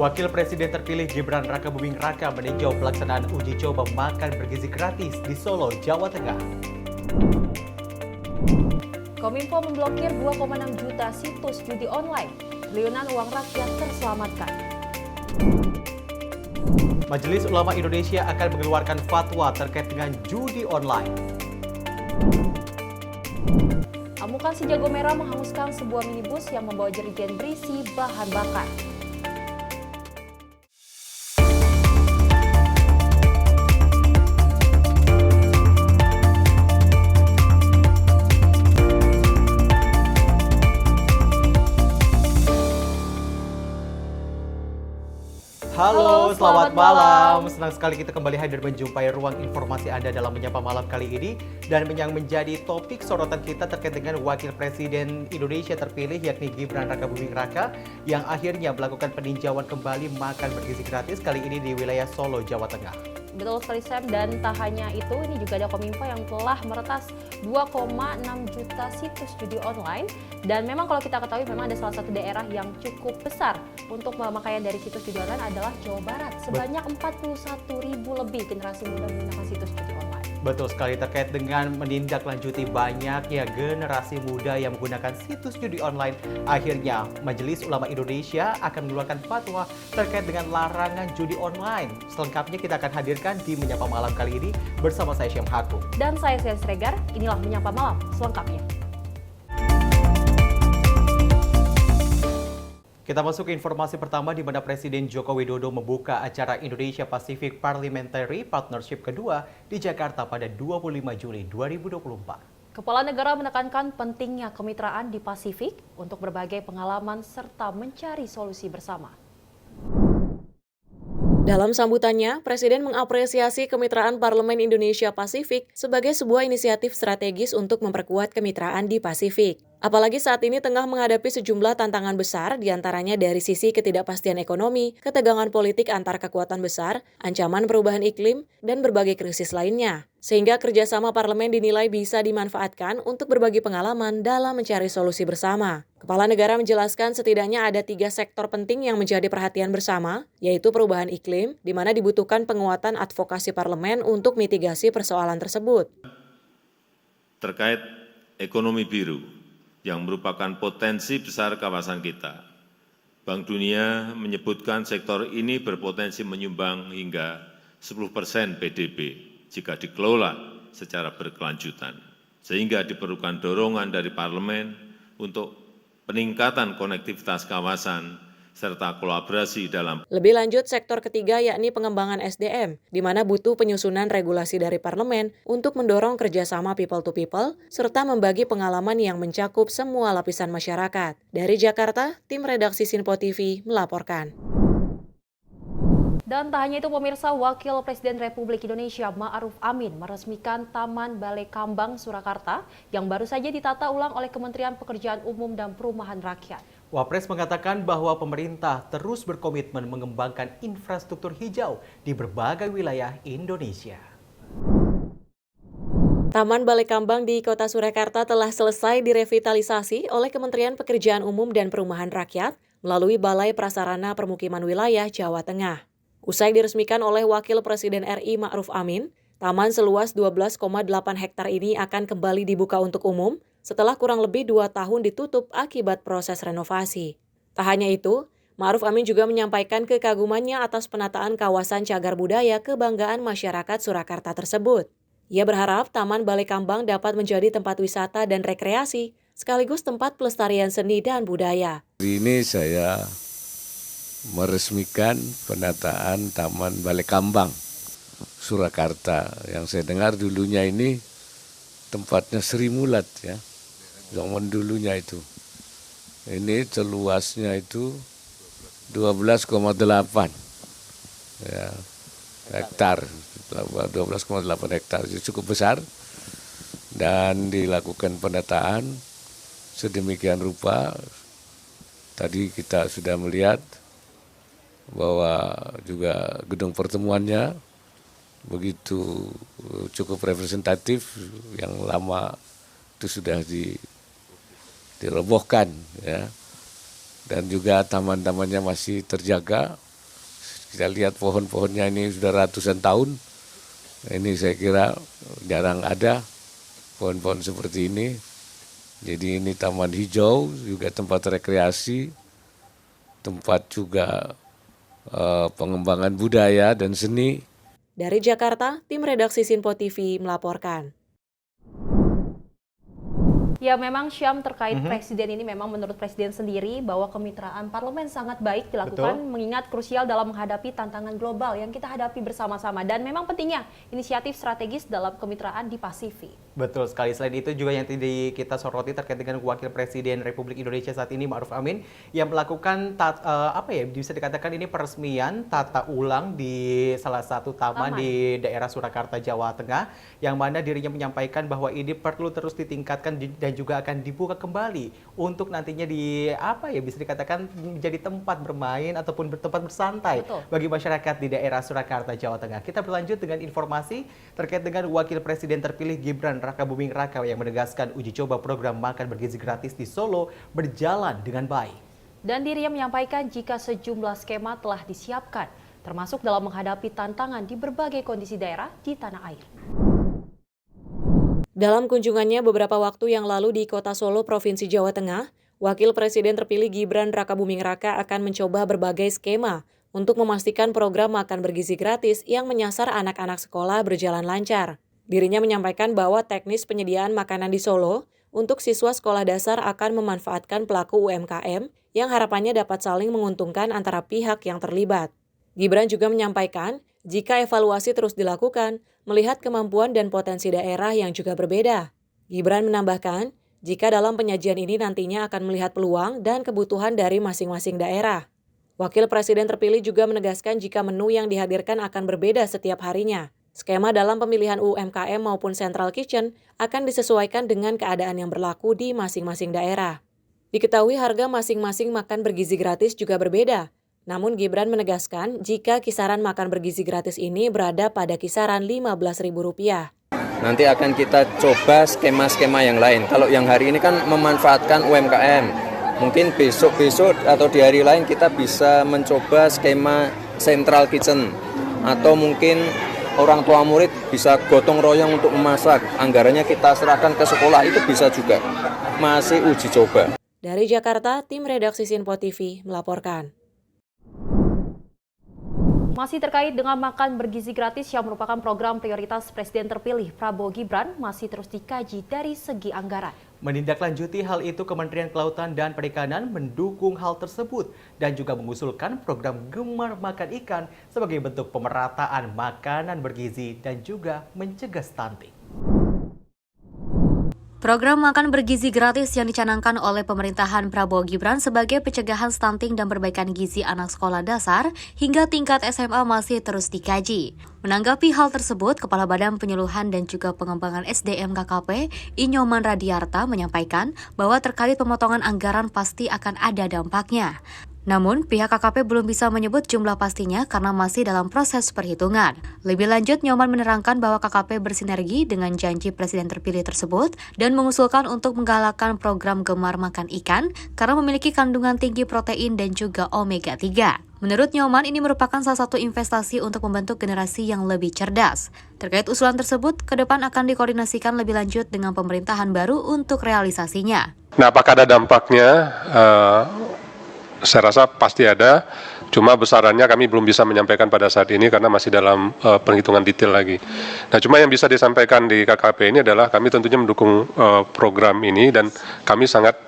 Wakil Presiden terpilih Gibran Rakabuming Raka meninjau pelaksanaan uji coba makan bergizi gratis di Solo, Jawa Tengah. Kominfo memblokir 2,6 juta situs judi online. Triliunan uang rakyat terselamatkan. Majelis Ulama Indonesia akan mengeluarkan fatwa terkait dengan judi online. Amukan si jago merah menghanguskan sebuah minibus yang membawa jerigen berisi bahan bakar. Halo, selamat malam. Senang sekali kita kembali hadir menjumpai ruang informasi Anda dalam Menyapa Malam kali ini. Dan yang menjadi topik sorotan kita terkait dengan Wakil Presiden Indonesia terpilih yakni Gibran Rakabuming Raka yang akhirnya melakukan peninjauan kembali makan bergizi gratis kali ini di wilayah Solo, Jawa Tengah. Betul sekali Sam, dan tak hanya itu, ini juga ada Kominfo yang telah meretas 2,6 juta situs judi online. Dan memang kalau kita ketahui memang ada salah satu daerah yang cukup besar untuk pemakaian dari situs judi online adalah Jawa Barat. Sebanyak 41.000 lebih generasi muda menggunakan situs judi online. Betul sekali, terkait dengan menindaklanjuti banyaknya generasi muda yang menggunakan situs judi online. Akhirnya Majelis Ulama Indonesia akan mengeluarkan fatwa terkait dengan larangan judi online. Selengkapnya kita akan hadirkan di Menyapa Malam kali ini bersama saya Syam Haku. Dan saya Sian Sregar, inilah Menyapa Malam selengkapnya. Kita masuk ke informasi pertama di mana Presiden Joko Widodo membuka acara Indonesia Pacific Parliamentary Partnership kedua di Jakarta pada 25 Juli 2024. Kepala negara menekankan pentingnya kemitraan di Pasifik untuk berbagai pengalaman serta mencari solusi bersama. Dalam sambutannya, Presiden mengapresiasi kemitraan Parlemen Indonesia Pasifik sebagai sebuah inisiatif strategis untuk memperkuat kemitraan di Pasifik. Apalagi saat ini tengah menghadapi sejumlah tantangan besar, diantaranya dari sisi ketidakpastian ekonomi, ketegangan politik antar kekuatan besar, ancaman perubahan iklim, dan berbagai krisis lainnya. Sehingga kerjasama parlemen dinilai bisa dimanfaatkan untuk berbagi pengalaman dalam mencari solusi bersama. Kepala negara menjelaskan setidaknya ada 3 sektor penting yang menjadi perhatian bersama, yaitu perubahan iklim, di mana dibutuhkan penguatan advokasi parlemen untuk mitigasi persoalan tersebut. Terkait ekonomi biru, yang merupakan potensi besar kawasan kita. Bank Dunia menyebutkan sektor ini berpotensi menyumbang hingga 10% PDB jika dikelola secara berkelanjutan. Sehingga diperlukan dorongan dari parlemen untuk peningkatan konektivitas kawasan serta kolaborasi dalam. Lebih lanjut, sektor ketiga yakni pengembangan SDM, di mana butuh penyusunan regulasi dari parlemen untuk mendorong kerjasama people to people, serta membagi pengalaman yang mencakup semua lapisan masyarakat. Dari Jakarta, tim redaksi Sinpo TV melaporkan. Dan tak hanya itu pemirsa, Wakil Presiden Republik Indonesia Ma'ruf Amin meresmikan Taman Balai Kambang Surakarta yang baru saja ditata ulang oleh Kementerian Pekerjaan Umum dan Perumahan Rakyat. Wapres mengatakan bahwa pemerintah terus berkomitmen mengembangkan infrastruktur hijau di berbagai wilayah Indonesia. Taman Balai Kambang di Kota Surakarta telah selesai direvitalisasi oleh Kementerian Pekerjaan Umum dan Perumahan Rakyat melalui Balai Prasarana Permukiman Wilayah Jawa Tengah. Usai diresmikan oleh Wakil Presiden RI Ma'ruf Amin, taman seluas 12,8 hektar ini akan kembali dibuka untuk umum setelah kurang lebih 2 tahun ditutup akibat proses renovasi. Tak hanya itu, Ma'ruf Amin juga menyampaikan kekagumannya atas penataan kawasan cagar budaya kebanggaan masyarakat Surakarta tersebut. Ia berharap Taman Balai Kambang dapat menjadi tempat wisata dan rekreasi, sekaligus tempat pelestarian seni dan budaya. Hari ini saya meresmikan penataan Taman Balai Kambang Surakarta. Yang saya dengar dulunya ini tempatnya Sri Mulat ya. Zaman dulunya itu. Ini seluasnya itu 12,8 ya, hektar. 12,8 hektar itu cukup besar. Dan dilakukan penataan sedemikian rupa. Tadi kita sudah melihat bahwa juga gedung pertemuannya begitu cukup representatif, yang lama itu sudah dirobohkan ya, dan juga taman-tamannya masih terjaga Kita lihat pohon-pohonnya ini sudah ratusan tahun. Ini saya kira jarang ada pohon-pohon seperti ini. Jadi ini taman hijau, juga tempat rekreasi, tempat juga pengembangan budaya dan seni. Dari Jakarta, tim redaksi Sinpo TV melaporkan. Ya memang Syam terkait presiden ini memang menurut presiden sendiri bahwa kemitraan parlemen sangat baik dilakukan mengingat krusial dalam menghadapi tantangan global yang kita hadapi bersama-sama dan memang pentingnya inisiatif strategis dalam kemitraan di Pasifik. Betul sekali. Selain itu juga yang tadi kita soroti terkait dengan Wakil Presiden Republik Indonesia saat ini Ma'ruf Amin yang melakukan bisa dikatakan ini peresmian tata ulang di salah satu taman di daerah Surakarta, Jawa Tengah yang mana dirinya menyampaikan bahwa ini perlu terus ditingkatkan dan juga akan dibuka kembali untuk nantinya bisa dikatakan menjadi tempat bermain ataupun tempat bersantai bagi masyarakat di daerah Surakarta, Jawa Tengah. Kita berlanjut dengan informasi terkait dengan Wakil Presiden terpilih Gibran Rakabuming Raka yang menegaskan uji coba program makan bergizi gratis di Solo berjalan dengan baik. Dan dirinya menyampaikan jika sejumlah skema telah disiapkan, termasuk dalam menghadapi tantangan di berbagai kondisi daerah di tanah air. Dalam kunjungannya beberapa waktu yang lalu di Kota Solo, Provinsi Jawa Tengah, Wakil Presiden terpilih Gibran Rakabuming Raka akan mencoba berbagai skema untuk memastikan program makan bergizi gratis yang menyasar anak-anak sekolah berjalan lancar. Dirinya menyampaikan bahwa teknis penyediaan makanan di Solo untuk siswa sekolah dasar akan memanfaatkan pelaku UMKM yang harapannya dapat saling menguntungkan antara pihak yang terlibat. Gibran juga menyampaikan jika evaluasi terus dilakukan, melihat kemampuan dan potensi daerah yang juga berbeda. Gibran menambahkan, jika dalam penyajian ini nantinya akan melihat peluang dan kebutuhan dari masing-masing daerah. Wakil Presiden terpilih juga menegaskan jika menu yang dihadirkan akan berbeda setiap harinya. Skema dalam pemilihan UMKM maupun Central Kitchen akan disesuaikan dengan keadaan yang berlaku di masing-masing daerah. Diketahui harga masing-masing makan bergizi gratis juga berbeda. Namun Gibran menegaskan jika kisaran makan bergizi gratis ini berada pada kisaran Rp15.000. Nanti akan kita coba skema-skema yang lain. Kalau yang hari ini kan memanfaatkan UMKM. Mungkin besok-besok atau di hari lain kita bisa mencoba skema Central Kitchen. Atau mungkin orang tua murid bisa gotong royong untuk memasak. Anggarannya kita serahkan ke sekolah, itu bisa juga. Masih uji coba. Dari Jakarta, tim redaksi Sinpo TV melaporkan. Masih terkait dengan makan bergizi gratis yang merupakan program prioritas Presiden terpilih Prabowo Gibran masih terus dikaji dari segi anggaran. Menindaklanjuti hal itu, Kementerian Kelautan dan Perikanan mendukung hal tersebut dan juga mengusulkan program Gemar Makan Ikan sebagai bentuk pemerataan makanan bergizi dan juga mencegah stunting. Program makan bergizi gratis yang dicanangkan oleh pemerintahan Prabowo Gibran sebagai pencegahan stunting dan perbaikan gizi anak sekolah dasar hingga tingkat SMA masih terus dikaji. Menanggapi hal tersebut, Kepala Badan Penyuluhan dan juga Pengembangan SDM KKP, Inyoman Radiarta menyampaikan bahwa terkait pemotongan anggaran pasti akan ada dampaknya. Namun, pihak KKP belum bisa menyebut jumlah pastinya karena masih dalam proses perhitungan. Lebih lanjut, Nyoman menerangkan bahwa KKP bersinergi dengan janji Presiden terpilih tersebut dan mengusulkan untuk menggalakkan program Gemar Makan Ikan karena memiliki kandungan tinggi protein dan juga omega-3. Menurut Nyoman, ini merupakan salah satu investasi untuk membentuk generasi yang lebih cerdas. Terkait usulan tersebut, ke depan akan dikoordinasikan lebih lanjut dengan pemerintahan baru untuk realisasinya. Nah, apakah ada dampaknya? Saya rasa pasti ada, cuma besarannya kami belum bisa menyampaikan pada saat ini karena masih dalam penghitungan detail lagi. Nah, cuma yang bisa disampaikan di KKP ini adalah kami tentunya mendukung program ini dan kami sangat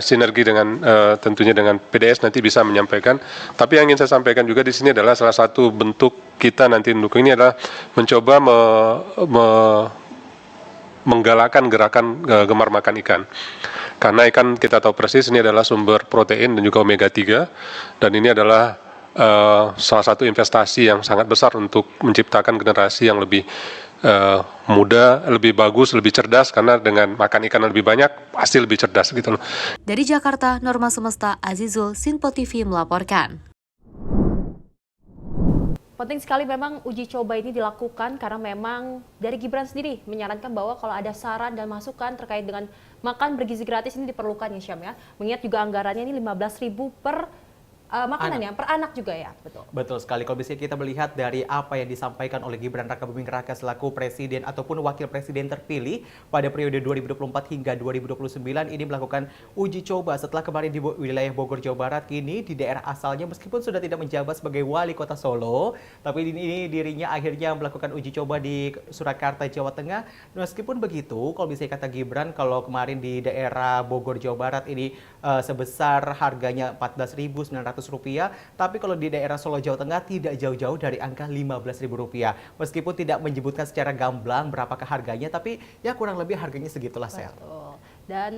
sinergi dengan tentunya dengan PDS nanti bisa menyampaikan. Tapi yang ingin saya sampaikan juga di sini adalah salah satu bentuk kita nanti mendukung ini adalah mencoba menggalakkan gerakan Gemar Makan Ikan. Karena ikan kita tahu persis ini adalah sumber protein dan juga omega-3 dan ini adalah salah satu investasi yang sangat besar untuk menciptakan generasi yang lebih muda, lebih bagus, lebih cerdas karena dengan makan ikan lebih banyak pasti lebih cerdas gitu loh. Dari Jakarta, Norma Semesta Azizul, Sinpo TV melaporkan. Penting sekali memang uji coba ini dilakukan karena memang dari Gibran sendiri menyarankan bahwa kalau ada saran dan masukan terkait dengan makan bergizi gratis ini diperlukan ya Syam ya. Mengingat juga anggarannya ini 15.000 per makanannya per anak juga ya, betul. Betul sekali. Kalau bisa kita melihat dari apa yang disampaikan oleh Gibran Rakabuming Raka selaku presiden ataupun wakil presiden terpilih pada periode 2024 hingga 2029 ini melakukan uji coba setelah kemarin di wilayah Bogor, Jawa Barat, kini di daerah asalnya meskipun sudah tidak menjabat sebagai wali kota Solo, tapi ini dirinya akhirnya melakukan uji coba di Surakarta, Jawa Tengah. Meskipun begitu, kalau bisa kata Gibran, kalau kemarin di daerah Bogor, Jawa Barat ini sebesar harganya Rp14.900, tapi kalau di daerah Solo, Jawa Tengah tidak jauh-jauh dari angka Rp15.000. Meskipun tidak menyebutkan secara gamblang berapakah harganya, tapi ya kurang lebih harganya segitulah, Sel. Betul. Dan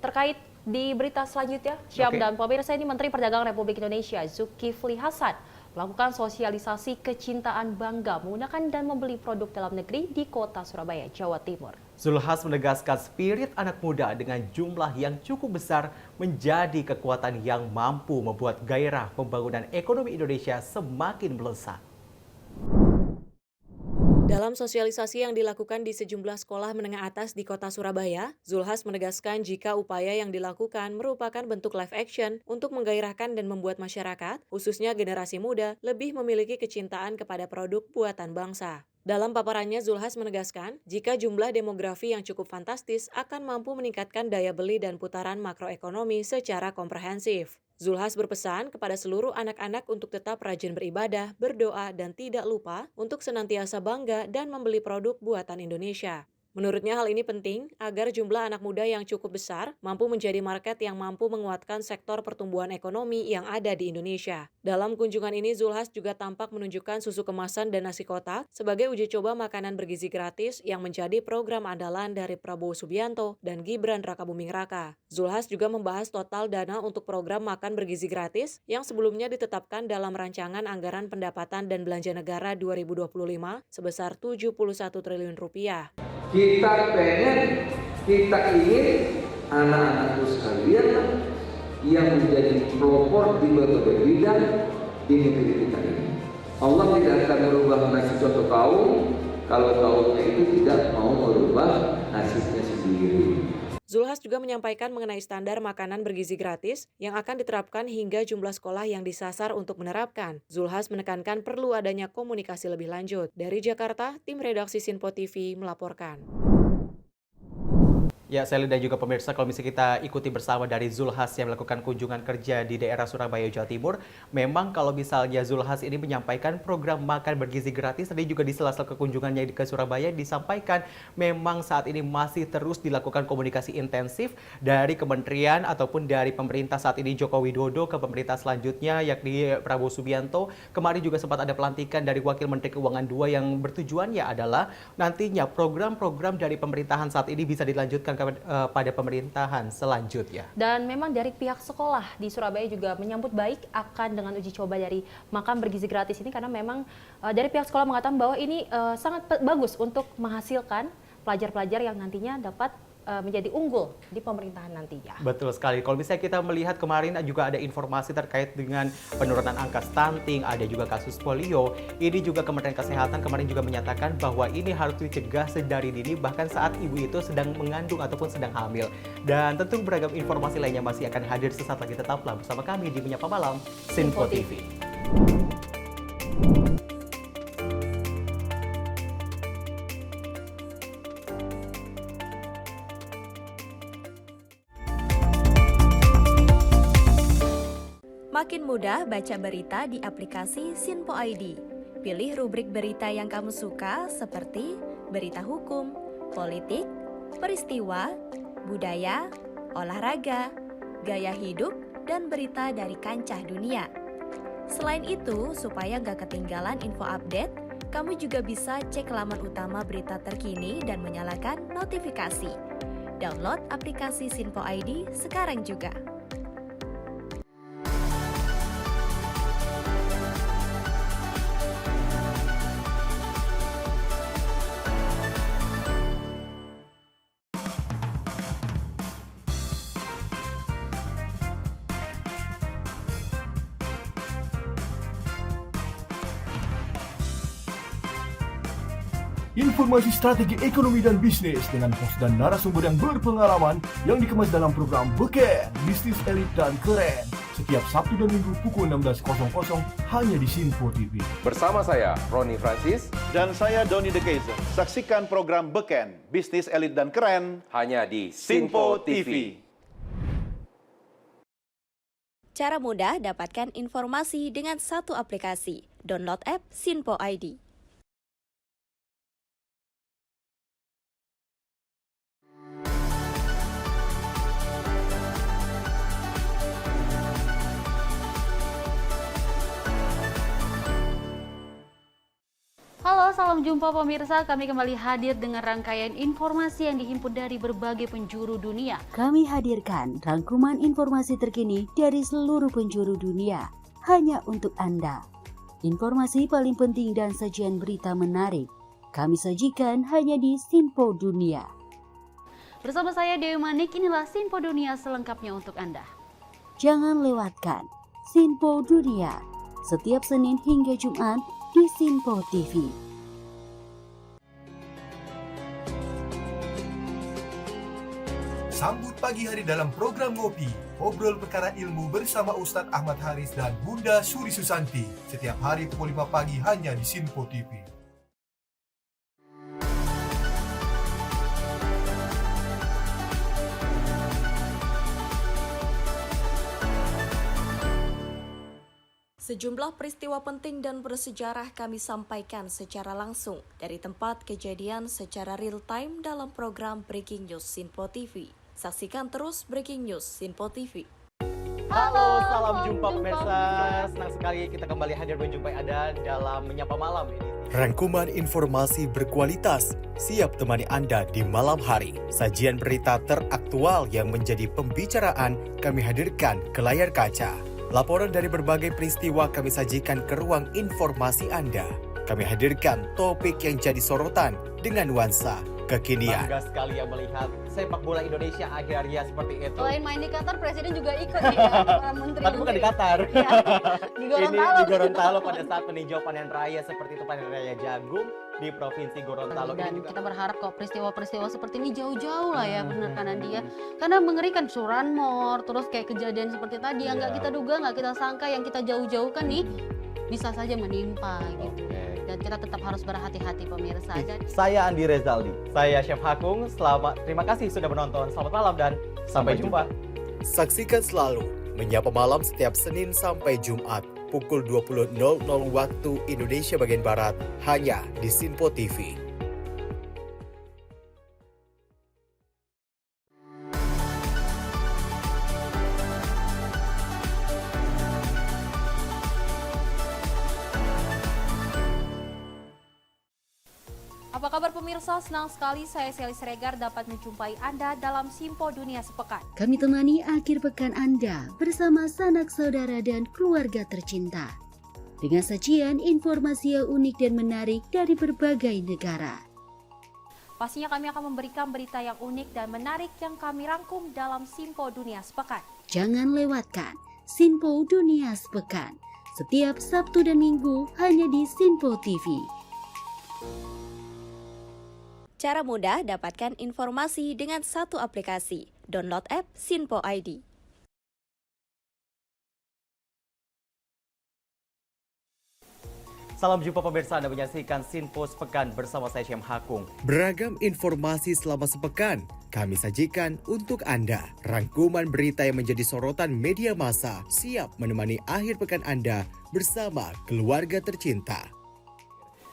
terkait di berita selanjutnya, Syam dan pemirsa, ini Menteri Perdagangan Republik Indonesia Zulkifli Hasan melakukan sosialisasi kecintaan bangga menggunakan dan membeli produk dalam negeri di kota Surabaya, Jawa Timur. Zulhas menegaskan spirit anak muda dengan jumlah yang cukup besar menjadi kekuatan yang mampu membuat gairah pembangunan ekonomi Indonesia semakin melesat. Dalam sosialisasi yang dilakukan di sejumlah sekolah menengah atas di kota Surabaya, Zulhas menegaskan jika upaya yang dilakukan merupakan bentuk live action untuk menggairahkan dan membuat masyarakat, khususnya generasi muda, lebih memiliki kecintaan kepada produk buatan bangsa. Dalam paparannya, Zulhas menegaskan jika jumlah demografi yang cukup fantastis akan mampu meningkatkan daya beli dan putaran makroekonomi secara komprehensif. Zulhas berpesan kepada seluruh anak-anak untuk tetap rajin beribadah, berdoa, dan tidak lupa untuk senantiasa bangga dan membeli produk buatan Indonesia. Menurutnya hal ini penting agar jumlah anak muda yang cukup besar mampu menjadi market yang mampu menguatkan sektor pertumbuhan ekonomi yang ada di Indonesia. Dalam kunjungan ini, Zulhas juga tampak menunjukkan susu kemasan dan nasi kotak sebagai uji coba makanan bergizi gratis yang menjadi program andalan dari Prabowo Subianto dan Gibran Rakabuming Raka. Zulhas juga membahas total dana untuk program makan bergizi gratis yang sebelumnya ditetapkan dalam rancangan anggaran pendapatan dan belanja negara 2025 sebesar Rp71 triliun. Kita ingin anak-anakku sekalian yang menjadi pelopor di berbagai bidang di negeri kita ini. Allah tidak akan merubah nasib suatu kaum kalau kaumnya itu tidak mau merubah nasibnya sendiri. Zulhas juga menyampaikan mengenai standar makanan bergizi gratis yang akan diterapkan hingga jumlah sekolah yang disasar untuk menerapkan. Zulhas menekankan perlu adanya komunikasi lebih lanjut. Dari Jakarta, tim redaksi Sinpo TV melaporkan. Ya, Sally dan juga pemirsa, kalau misalnya kita ikuti bersama dari Zulhas yang melakukan kunjungan kerja di daerah Surabaya, Jawa Timur, memang kalau misalnya Zulhas ini menyampaikan program makan bergizi gratis, tadi juga di sela-sela kekunjungannya ke Surabaya disampaikan memang saat ini masih terus dilakukan komunikasi intensif dari kementerian ataupun dari pemerintah saat ini Joko Widodo ke pemerintah selanjutnya yakni Prabowo Subianto. Kemarin juga sempat ada pelantikan dari Wakil Menteri Keuangan 2 yang bertujuannya adalah nantinya program-program dari pemerintahan saat ini bisa dilanjutkan pada pemerintahan selanjutnya. Dan memang dari pihak sekolah di Surabaya juga menyambut baik akan dengan uji coba dari makan bergizi gratis ini karena memang dari pihak sekolah mengatakan bahwa ini sangat bagus untuk menghasilkan pelajar-pelajar yang nantinya dapat menjadi unggul di pemerintahan nantinya. Betul sekali. Kalau misalnya kita melihat kemarin juga ada informasi terkait dengan penurunan angka stunting, ada juga kasus polio. Ini juga Kementerian Kesehatan kemarin juga menyatakan bahwa ini harus dicegah sedari dini bahkan saat ibu itu sedang mengandung ataupun sedang hamil. Dan tentu beragam informasi lainnya masih akan hadir sesaat lagi. Tetaplah bersama kami di Menyapa Malam Sinpo TV. Makin mudah baca berita di aplikasi Sinpo ID. Pilih rubrik berita yang kamu suka seperti berita hukum, politik, peristiwa, budaya, olahraga, gaya hidup, dan berita dari kancah dunia. Selain itu, supaya nggak ketinggalan info update, kamu juga bisa cek laman utama berita terkini dan menyalakan notifikasi. Download aplikasi Sinpo ID sekarang juga. Informasi strategi ekonomi dan bisnis dengan host dan narasumber yang berpengalaman yang dikemas dalam program Beken, Bisnis Elit dan Keren. Setiap Sabtu dan Minggu pukul 16.00 hanya di Sinpo TV. Bersama saya, Roni Francis. Dan saya, Doni De Keizer. Saksikan program Beken, Bisnis Elit dan Keren hanya di Sinpo TV. Cara mudah dapatkan informasi dengan satu aplikasi. Download app Sinpo ID. Halo, salam jumpa pemirsa. Kami kembali hadir dengan rangkaian informasi yang dihimpun dari berbagai penjuru dunia. Kami hadirkan rangkuman informasi terkini dari seluruh penjuru dunia, hanya untuk Anda. Informasi paling penting dan sajian berita menarik, kami sajikan hanya di Sinpo Dunia. Bersama saya Dewi Manik, inilah Sinpo Dunia selengkapnya untuk Anda. Jangan lewatkan Sinpo Dunia, setiap Senin hingga Jumat di Sinpo TV. Sambut pagi hari dalam program Ngopi, obrol perkara ilmu bersama Ustadz Ahmad Haris dan Bunda Suri Susanti. Setiap hari pukul 5 pagi hanya di Sinpo TV. Sejumlah peristiwa penting dan bersejarah kami sampaikan secara langsung dari tempat kejadian secara real time dalam program Breaking News Sinpo TV. Saksikan terus Breaking News Sinpo TV. Halo, salam jumpa pemirsa. Senang sekali kita kembali hadir menjumpai Anda dalam Menyapa Malam ini. Rangkuman informasi berkualitas siap temani Anda di malam hari. Sajian berita teraktual yang menjadi pembicaraan kami hadirkan ke layar kaca. Laporan dari berbagai peristiwa kami sajikan ke ruang informasi Anda. Kami hadirkan topik yang jadi sorotan dengan nuansa kekinian. Bangga sekali yang melihat sepak bola Indonesia akhirnya seperti itu. Selain main di Qatar, Presiden juga ikut nih ya, para menteri. Tapi bukan di Qatar. Ya, di Gorontalo. Ini di Gorontalo pada saat meninjau panen raya seperti itu, panen raya jagung di Provinsi Gorontalo. Dan kita berharap kok peristiwa-peristiwa seperti ini jauh-jauh lah ya, benar kan Andi ya. Karena mengerikan Curanmor, terus kayak kejadian seperti tadi yang nggak kita duga, nggak kita sangka, yang kita jauh-jauhkan nih bisa saja menimpa gitu. Dan kita tetap harus berhati-hati pemirsa. Saya Andi Rezaldi, saya Chef Hakung. Terima kasih sudah menonton. Selamat malam dan sampai jumpa. Saksikan selalu Menyapa Malam setiap Senin sampai Jumat pukul 20.00 waktu Indonesia bagian Barat hanya di Sinpo TV. Apa kabar pemirsa? Senang sekali saya Sally Siregar dapat menjumpai Anda dalam Sinpo Dunia Sepekan. Kami temani akhir pekan Anda bersama sanak saudara dan keluarga tercinta. Dengan sajian informasi yang unik dan menarik dari berbagai negara. Pastinya kami akan memberikan berita yang unik dan menarik yang kami rangkum dalam Sinpo Dunia Sepekan. Jangan lewatkan Sinpo Dunia Sepekan setiap Sabtu dan Minggu hanya di Sinpo TV. Cara mudah dapatkan informasi dengan satu aplikasi. Download app Sinpo ID. Salam jumpa pemirsa, Anda menyaksikan Sinpo Sepekan bersama saya Syem Hakung. Beragam informasi selama sepekan kami sajikan untuk Anda. Rangkuman berita yang menjadi sorotan media massa siap menemani akhir pekan Anda bersama keluarga tercinta.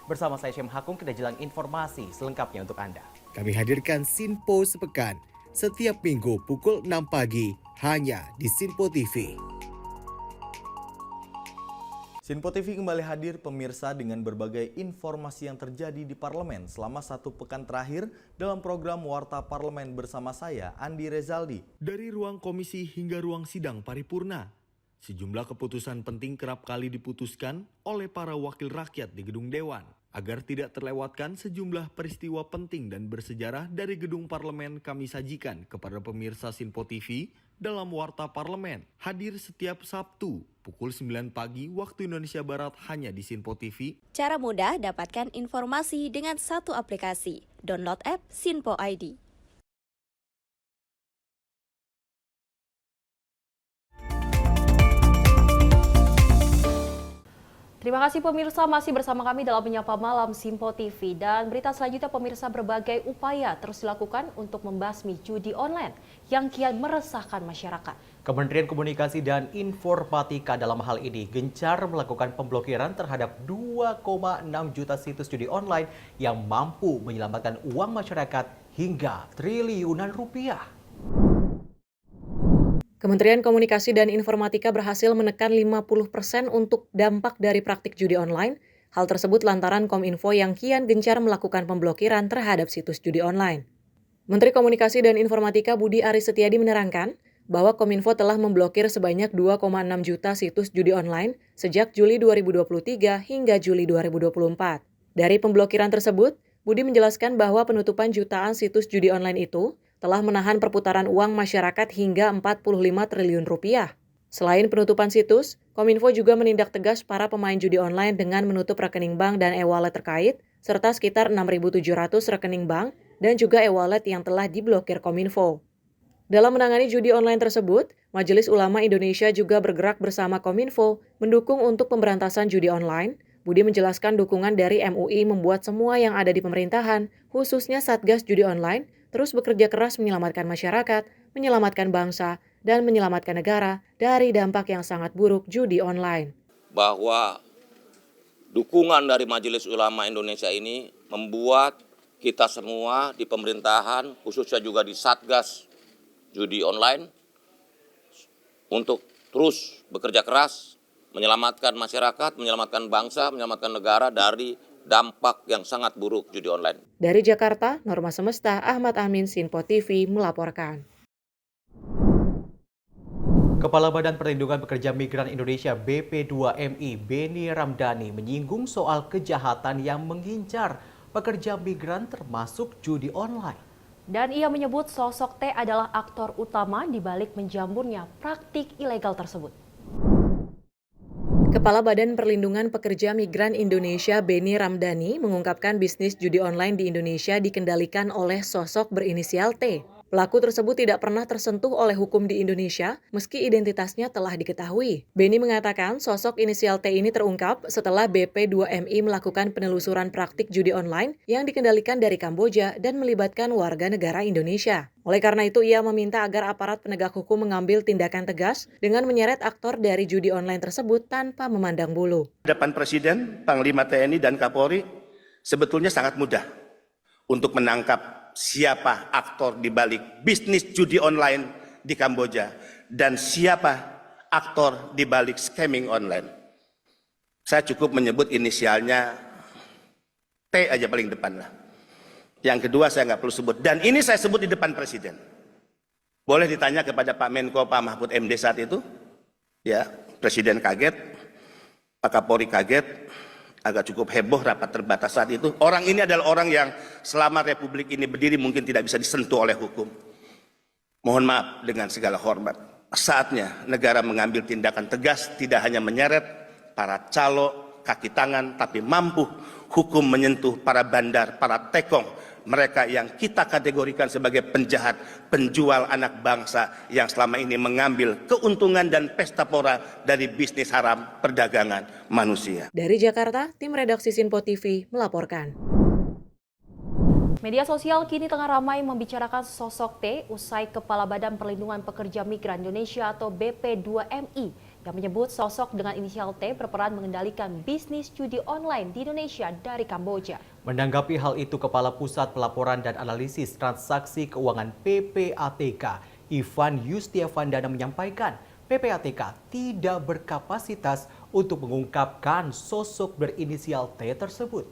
Bersama saya Syem Hakung, kita jelang informasi selengkapnya untuk Anda. Kami hadirkan Sinpo Sepekan setiap minggu pukul 6 pagi hanya di Sinpo TV. Sinpo TV kembali hadir pemirsa dengan berbagai informasi yang terjadi di parlemen selama satu pekan terakhir dalam program Warta Parlemen bersama saya, Andi Rezaldi. Dari ruang komisi hingga ruang sidang paripurna, sejumlah keputusan penting kerap kali diputuskan oleh para wakil rakyat di gedung Dewan. Agar tidak terlewatkan sejumlah peristiwa penting dan bersejarah dari gedung parlemen, kami sajikan kepada pemirsa Sinpo TV dalam Warta Parlemen. Hadir setiap Sabtu pukul 9 pagi waktu Indonesia Barat hanya di Sinpo TV. Cara mudah dapatkan informasi dengan satu aplikasi. Download app Sinpo ID. Terima kasih pemirsa masih bersama kami dalam Menyapa Malam Sinpo TV. Dan berita selanjutnya pemirsa, berbagai upaya terus dilakukan untuk membasmi judi online yang kian meresahkan masyarakat. Kementerian Komunikasi dan Informatika dalam hal ini gencar melakukan pemblokiran terhadap 2,6 juta situs judi online yang mampu menyelamatkan uang masyarakat hingga triliunan rupiah. Kementerian Komunikasi dan Informatika berhasil menekan 50% untuk dampak dari praktik judi online. Hal tersebut lantaran Kominfo yang kian gencar melakukan pemblokiran terhadap situs judi online. Menteri Komunikasi dan Informatika Budi Aris Setiadi menerangkan bahwa Kominfo telah memblokir sebanyak 2,6 juta situs judi online sejak Juli 2023 hingga Juli 2024. Dari pemblokiran tersebut, Budi menjelaskan bahwa penutupan jutaan situs judi online itu telah menahan perputaran uang masyarakat hingga 45 triliun rupiah. Selain penutupan situs, Kominfo juga menindak tegas para pemain judi online dengan menutup rekening bank dan e-wallet terkait, serta sekitar 6.700 rekening bank dan juga e-wallet yang telah diblokir Kominfo. Dalam menangani judi online tersebut, Majelis Ulama Indonesia juga bergerak bersama Kominfo mendukung untuk pemberantasan judi online. Budi menjelaskan dukungan dari MUI membuat semua yang ada di pemerintahan, khususnya Satgas Judi Online, terus bekerja keras menyelamatkan masyarakat, menyelamatkan bangsa, dan menyelamatkan negara dari dampak yang sangat buruk judi online. Bahwa dukungan dari Majelis Ulama Indonesia ini membuat kita semua di pemerintahan, khususnya juga di Satgas Judi Online, untuk terus bekerja keras, menyelamatkan masyarakat, menyelamatkan bangsa, menyelamatkan negara dari dampak yang sangat buruk judi online. Dari Jakarta, Norma Semesta, Ahmad Amin, Sinpo TV melaporkan. Kepala Badan Perlindungan Pekerja Migran Indonesia BP2MI, Beni Ramdhani, menyinggung soal kejahatan yang mengincar pekerja migran termasuk judi online. Dan ia menyebut sosok T adalah aktor utama di balik menjamurnya praktik ilegal tersebut. Kepala Badan Perlindungan Pekerja Migran Indonesia Beni Ramdhani mengungkapkan bisnis judi online di Indonesia dikendalikan oleh sosok berinisial T. Pelaku tersebut tidak pernah tersentuh oleh hukum di Indonesia meski identitasnya telah diketahui. Beni mengatakan sosok inisial T ini terungkap setelah BP2MI melakukan penelusuran praktik judi online yang dikendalikan dari Kamboja dan melibatkan warga negara Indonesia. Oleh karena itu, ia meminta agar aparat penegak hukum mengambil tindakan tegas dengan menyeret aktor dari judi online tersebut tanpa memandang bulu. Hadapan Presiden, Panglima TNI, dan Kapolri sebetulnya sangat mudah untuk menangkap siapa aktor di balik bisnis judi online di Kamboja dan siapa aktor di balik scamming online. Saya cukup menyebut inisialnya T aja paling depan lah. Yang kedua saya nggak perlu sebut. Dan ini saya sebut di depan Presiden. Boleh ditanya kepada Pak Menko, Pak Mahfud MD saat itu. Ya, Presiden kaget, Pak Kapolri kaget, agak cukup heboh rapat terbatas saat itu. Orang ini adalah orang yang selama Republik ini berdiri mungkin tidak bisa disentuh oleh hukum. Mohon maaf dengan segala hormat. Saatnya negara mengambil tindakan tegas, tidak hanya menyeret para calo, kaki tangan, tapi mampu hukum menyentuh para bandar, para tekong, mereka yang kita kategorikan sebagai penjahat, penjual anak bangsa yang selama ini mengambil keuntungan dan pesta pora dari bisnis haram perdagangan manusia. Dari Jakarta, tim redaksi Sinpo TV melaporkan. Media sosial kini tengah ramai membicarakan sosok T usai Kepala Badan Perlindungan Pekerja Migran Indonesia atau BP2MI yang menyebut sosok dengan inisial T berperan mengendalikan bisnis judi online di Indonesia dari Kamboja. Menanggapi hal itu, Kepala Pusat Pelaporan dan Analisis Transaksi Keuangan PPATK, Ivan Yustiavandana menyampaikan, PPATK tidak berkapasitas untuk mengungkapkan sosok berinisial T tersebut.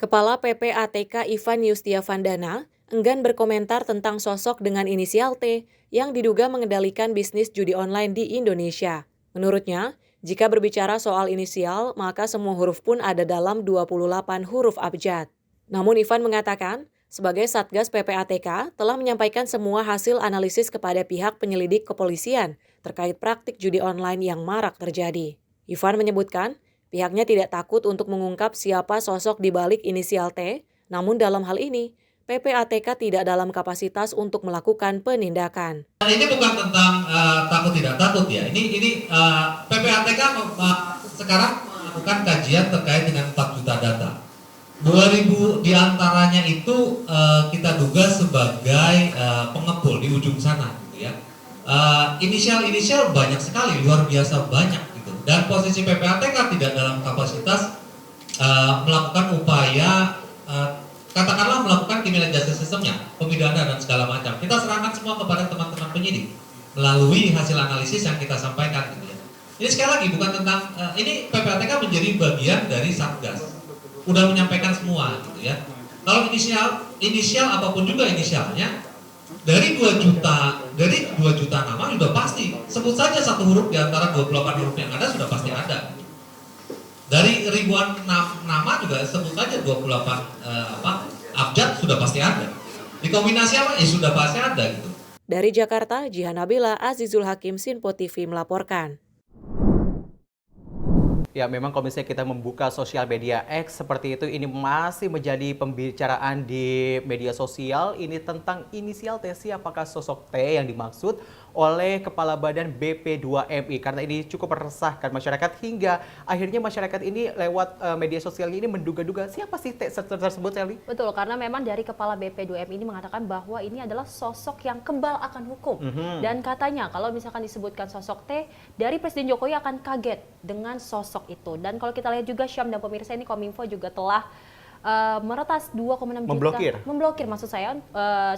Kepala PPATK Ivan Yustiavandana enggan berkomentar tentang sosok dengan inisial T yang diduga mengendalikan bisnis judi online di Indonesia. Menurutnya, Jika berbicara soal inisial, maka semua huruf pun ada dalam 28 huruf abjad. Namun Ivan mengatakan, sebagai Satgas PPATK telah menyampaikan semua hasil analisis kepada pihak penyelidik kepolisian terkait praktik judi online yang marak terjadi. Ivan menyebutkan, pihaknya tidak takut untuk mengungkap siapa sosok di balik inisial T, namun dalam hal ini, PPATK tidak dalam kapasitas untuk melakukan penindakan. Ini bukan tentang takut tidak takut ya. Ini PPATK sekarang melakukan kajian terkait dengan 4 juta data. 2.000 diantaranya itu kita duga sebagai pengepul di ujung sana, gitu ya. Inisial banyak sekali, luar biasa banyak gitu. Dan posisi PPATK tidak dalam kapasitas melakukan upaya katakanlah melakukan criminal justice systemnya, pemidana dan segala macam. Kita serahkan semua kepada teman-teman penyidik melalui hasil analisis yang kita sampaikan, gitu ya. Ini sekali lagi bukan tentang ini PPATK menjadi bagian dari Satgas. Udah menyampaikan semua, gitu ya. Kalau inisial apapun juga inisialnya, dari 2 juta nama sudah pasti. Sebut saja satu huruf di antara 28 huruf yang ada sudah pasti ada. Dari ribuan nama juga sebut saja 28 abjad sudah pasti ada. Dikombinasi apa? Sudah pasti ada gitu. Dari Jakarta, Jihan Nabila, Azizul Hakim, Sinpo TV melaporkan. Ya, memang kalau misalnya kita membuka sosial media X seperti itu, ini masih menjadi pembicaraan di media sosial. Ini tentang inisial T, apakah sosok T yang dimaksud oleh Kepala Badan BP2MI. Karena ini cukup meresahkan masyarakat hingga akhirnya masyarakat ini lewat media sosialnya ini menduga-duga siapa sih T tersebut, Sally? Betul, karena memang dari Kepala BP2MI ini mengatakan bahwa ini adalah sosok yang kebal akan hukum. Dan katanya kalau misalkan disebutkan sosok T, dari Presiden Jokowi akan kaget dengan sosok itu. Dan kalau kita lihat juga Syam dan pemirsa, ini Kominfo juga telah meretas 2,6 juta. Memblokir maksud saya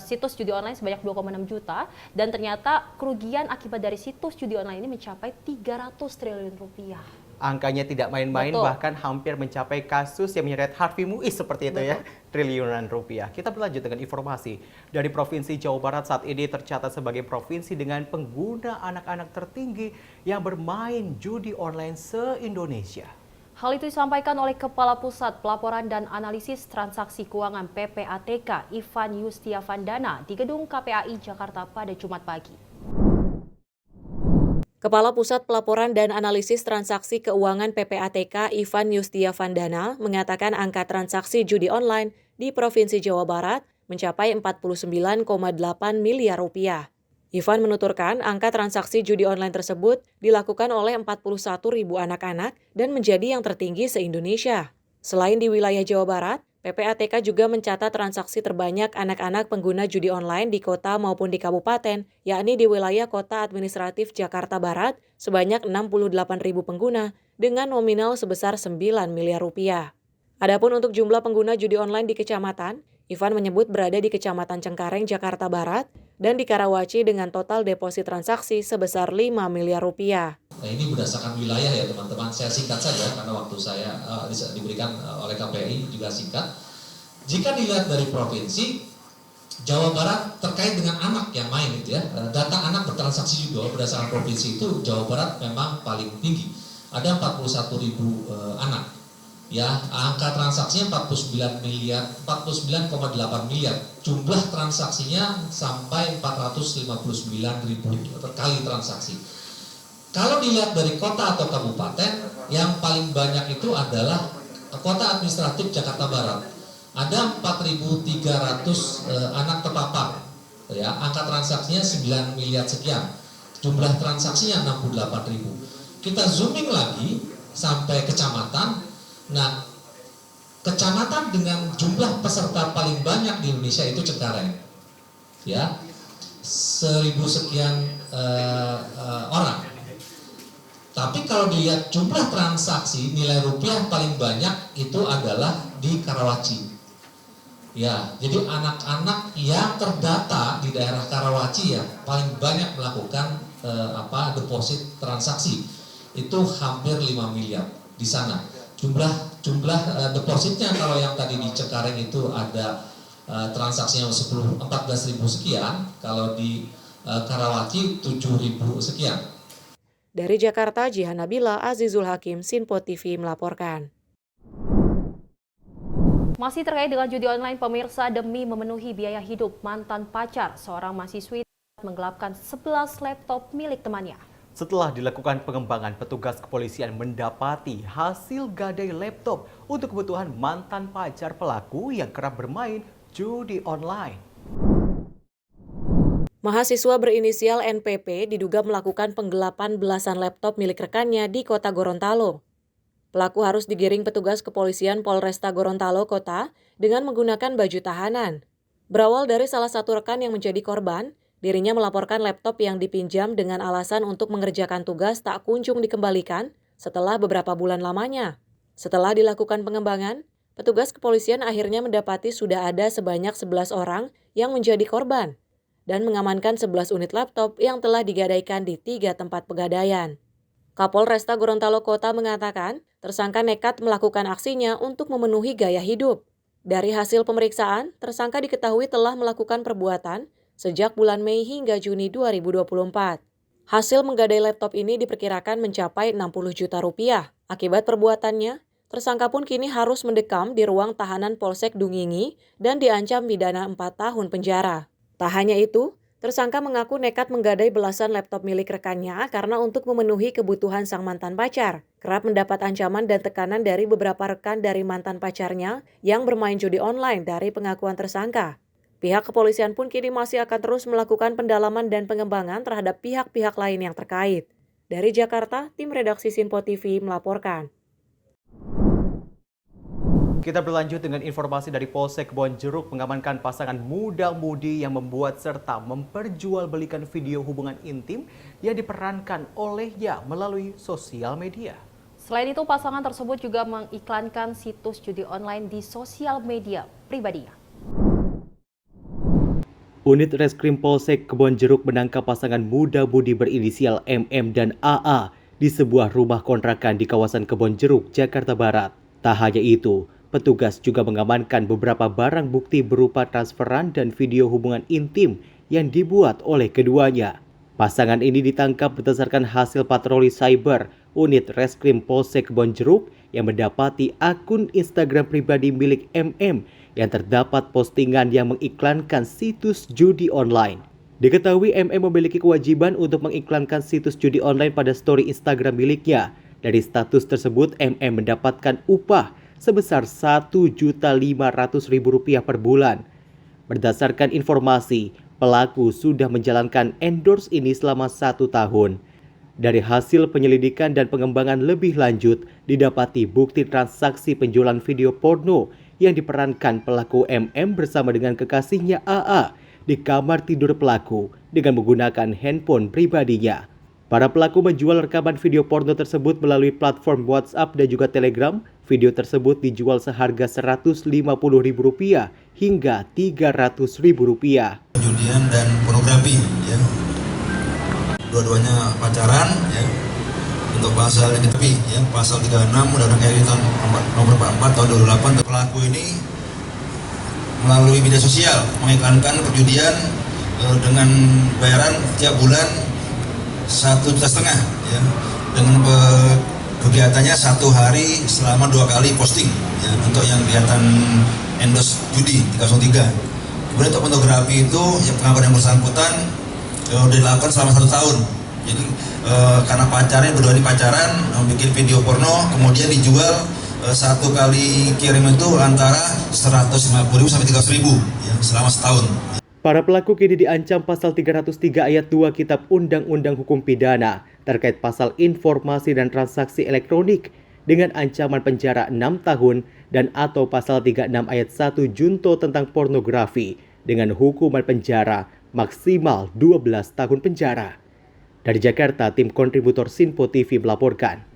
situs judi online sebanyak 2,6 juta. Dan ternyata kerugian akibat dari situs judi online ini mencapai 300 triliun rupiah. Angkanya tidak main-main, bahkan hampir mencapai kasus yang menyeret Harvey Muiz seperti itu ya, triliunan rupiah. Kita berlanjut dengan informasi dari Provinsi Jawa Barat. Saat ini tercatat sebagai provinsi dengan pengguna anak-anak tertinggi yang bermain judi online se-Indonesia. Hal itu disampaikan oleh Kepala Pusat Pelaporan dan Analisis Transaksi Keuangan PPATK Ivan Yustiavandana di Gedung KPAI Jakarta pada Jumat pagi. Kepala Pusat Pelaporan dan Analisis Transaksi Keuangan PPATK Ivan Yustiavandana mengatakan angka transaksi judi online di Provinsi Jawa Barat mencapai 49,8 miliar rupiah. Ivan menuturkan angka transaksi judi online tersebut dilakukan oleh 41.000 anak-anak dan menjadi yang tertinggi se-Indonesia. Selain di wilayah Jawa Barat, PPATK juga mencatat transaksi terbanyak anak-anak pengguna judi online di kota maupun di kabupaten, yakni di wilayah Kota Administratif Jakarta Barat sebanyak 68.000 pengguna dengan nominal sebesar 9 miliar rupiah. Adapun untuk jumlah pengguna judi online di kecamatan, Ivan menyebut berada di Kecamatan Cengkareng, Jakarta Barat, dan di Karawaci dengan total deposit transaksi sebesar 5 miliar rupiah. Nah, ini berdasarkan wilayah ya teman-teman, saya singkat saja karena waktu saya diberikan oleh KPI juga singkat. Jika dilihat dari provinsi, Jawa Barat terkait dengan anak yang main itu ya, data anak bertransaksi juga berdasarkan provinsi itu Jawa Barat memang paling tinggi. Ada 41.000 anak. Ya, angka transaksinya 49,8 miliar. Jumlah transaksinya sampai 459.000 kali transaksi. Kalau dilihat dari kota atau kabupaten, yang paling banyak itu adalah Kota Administratif Jakarta Barat. Ada 4.300 anak terpapar. Ya, angka transaksinya 9 miliar sekian. Jumlah transaksinya 68.000. Kita zooming lagi sampai kecamatan. Nah, kecamatan dengan jumlah peserta paling banyak di Indonesia itu Cengkareng, ya, 1.000 sekian orang. Tapi kalau dilihat jumlah transaksi nilai rupiah paling banyak itu adalah di Karawaci, ya. Jadi anak-anak yang terdata di daerah Karawaci ya paling banyak melakukan deposit transaksi itu hampir 5 miliar di sana. Jumlah depositnya kalau yang tadi di Cengkareng itu ada transaksinya 14.000 sekian, kalau di Karawaci 7.000 sekian. Dari Jakarta, Jihan Nabila, Azizul Hakim, Sinpo TV melaporkan. Masih terkait dengan judi online, pemirsa, demi memenuhi biaya hidup mantan pacar, seorang mahasiswi menggelapkan 11 laptop milik temannya. Setelah dilakukan pengembangan, petugas kepolisian mendapati hasil gadai laptop untuk kebutuhan mantan pacar pelaku yang kerap bermain judi online. Mahasiswa berinisial NPP diduga melakukan penggelapan belasan laptop milik rekannya di kota Gorontalo. Pelaku harus digiring petugas kepolisian Polresta Gorontalo Kota dengan menggunakan baju tahanan. Berawal dari salah satu rekan yang menjadi korban, dirinya melaporkan laptop yang dipinjam dengan alasan untuk mengerjakan tugas tak kunjung dikembalikan setelah beberapa bulan lamanya. Setelah dilakukan pengembangan, petugas kepolisian akhirnya mendapati sudah ada sebanyak 11 orang yang menjadi korban dan mengamankan 11 unit laptop yang telah digadaikan di 3 tempat pegadaian. Kapolresta Gorontalo Kota mengatakan, tersangka nekat melakukan aksinya untuk memenuhi gaya hidup. Dari hasil pemeriksaan, tersangka diketahui telah melakukan perbuatan sejak bulan Mei hingga Juni 2024. Hasil menggadai laptop ini diperkirakan mencapai 60 juta rupiah. Akibat perbuatannya, tersangka pun kini harus mendekam di ruang tahanan Polsek Dungingi dan diancam pidana 4 tahun penjara. Tak hanya itu, tersangka mengaku nekat menggadai belasan laptop milik rekannya karena untuk memenuhi kebutuhan sang mantan pacar. Kerap mendapat ancaman dan tekanan dari beberapa rekan dari mantan pacarnya yang bermain judi online dari pengakuan tersangka. Pihak kepolisian pun kini masih akan terus melakukan pendalaman dan pengembangan terhadap pihak-pihak lain yang terkait. Dari Jakarta, tim redaksi Sinpo TV melaporkan. Kita berlanjut dengan informasi dari Polsek Kebonjeruk mengamankan pasangan muda-mudi yang membuat serta memperjualbelikan video hubungan intim yang diperankan olehnya melalui sosial media. Selain itu, pasangan tersebut juga mengiklankan situs judi online di sosial media pribadinya. Unit Reskrim Polsek Kebonjeruk menangkap pasangan muda-mudi berinisial MM dan AA di sebuah rumah kontrakan di kawasan Kebonjeruk, Jakarta Barat. Tak hanya itu, petugas juga mengamankan beberapa barang bukti berupa transferan dan video hubungan intim yang dibuat oleh keduanya. Pasangan ini ditangkap berdasarkan hasil patroli cyber unit Reskrim Polsek Kebonjeruk yang mendapati akun Instagram pribadi milik MM yang terdapat postingan yang mengiklankan situs judi online. Diketahui MM memiliki kewajiban untuk mengiklankan situs judi online pada story Instagram miliknya. Dari status tersebut, MM mendapatkan upah sebesar Rp1.500.000 per bulan. Berdasarkan informasi, pelaku sudah menjalankan endorse ini selama 1 tahun. Dari hasil penyelidikan dan pengembangan lebih lanjut, didapati bukti transaksi penjualan video porno yang diperankan pelaku MM bersama dengan kekasihnya AA di kamar tidur pelaku dengan menggunakan handphone pribadinya. Para pelaku menjual rekaman video porno tersebut melalui platform WhatsApp dan juga Telegram. Video tersebut dijual seharga Rp150.000 hingga Rp300.000. Perjudian dan pornografi, ya. Dua-duanya pacaran, ya. Untuk pasal ini, ya, pasal 36 Undang-Undang RI nomor 44 tahun 2008, pelaku ini melalui media sosial mengiklankan perjudian dengan bayaran tiap bulan 1,5 juta, ya, dengan kegiatannya 1 hari selama 2 kali posting, ya, untuk yang kegiatan endorse judi 303. Kemudian untuk pornografi itu yang pengakuan yang bersangkutan dilakukan selama 1 tahun. Jadi karena pacarnya berdua ini pacaran, bikin video porno, kemudian dijual 1 kali kirim itu antara Rp150.000 sampai Rp300.000, ya, selama setahun. Para pelaku kini diancam pasal 303 ayat 2 Kitab Undang-Undang Hukum Pidana terkait pasal informasi dan transaksi elektronik dengan ancaman penjara 6 tahun dan atau pasal 36 ayat 1 Junto tentang pornografi dengan hukuman penjara maksimal 12 tahun penjara. Dari Jakarta, tim kontributor Sinpo TV melaporkan.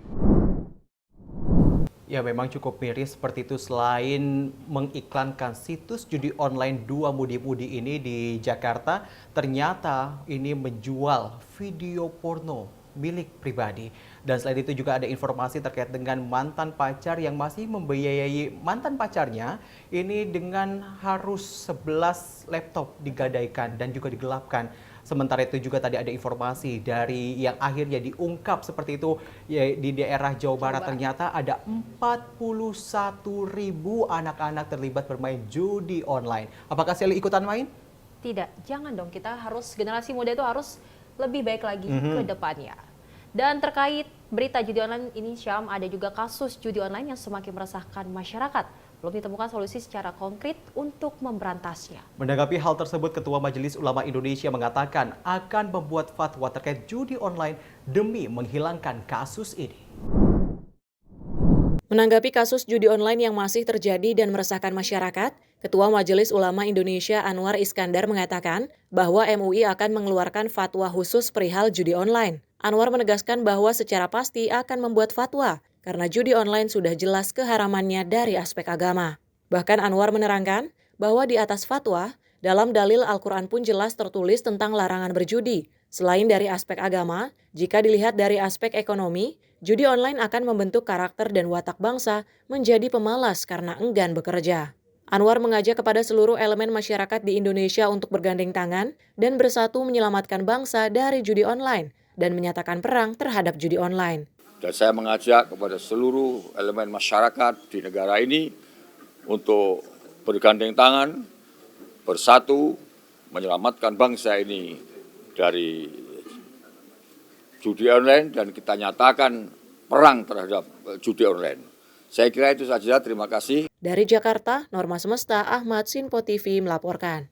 Ya, memang cukup miris seperti itu. Selain mengiklankan situs judi online, 2 mudi-mudi ini di Jakarta ternyata ini menjual video porno milik pribadi. Dan selain itu juga ada informasi terkait dengan mantan pacar yang masih membiayai mantan pacarnya ini dengan harus 11 laptop digadaikan dan juga digelapkan. Sementara itu juga tadi ada informasi dari yang akhirnya diungkap seperti itu ya, di daerah Jawa Barat ternyata ada 41.000 anak-anak terlibat bermain judi online. Apakah Sally ikutan main? Tidak, jangan dong. Kita harus, generasi muda itu harus lebih baik lagi ke depannya. Dan terkait berita judi online ini, Syam, ada juga kasus judi online yang semakin meresahkan masyarakat. Belum ditemukan solusi secara konkret untuk memberantasnya. Menanggapi hal tersebut, Ketua Majelis Ulama Indonesia mengatakan akan membuat fatwa terkait judi online demi menghilangkan kasus ini. Menanggapi kasus judi online yang masih terjadi dan meresahkan masyarakat, Ketua Majelis Ulama Indonesia Anwar Iskandar mengatakan bahwa MUI akan mengeluarkan fatwa khusus perihal judi online. Anwar menegaskan bahwa secara pasti akan membuat fatwa karena judi online sudah jelas keharamannya dari aspek agama. Bahkan Anwar menerangkan bahwa di atas fatwa, dalam dalil Al-Quran pun jelas tertulis tentang larangan berjudi. Selain dari aspek agama, jika dilihat dari aspek ekonomi, judi online akan membentuk karakter dan watak bangsa menjadi pemalas karena enggan bekerja. Anwar mengajak kepada seluruh elemen masyarakat di Indonesia untuk bergandeng tangan dan bersatu menyelamatkan bangsa dari judi online dan menyatakan perang terhadap judi online. Dan saya mengajak kepada seluruh elemen masyarakat di negara ini untuk bergandeng tangan, bersatu, menyelamatkan bangsa ini dari judi online dan kita nyatakan perang terhadap judi online. Saya kira itu saja, terima kasih. Dari Jakarta, Norma Semesta, Ahmad, Sinpo TV melaporkan.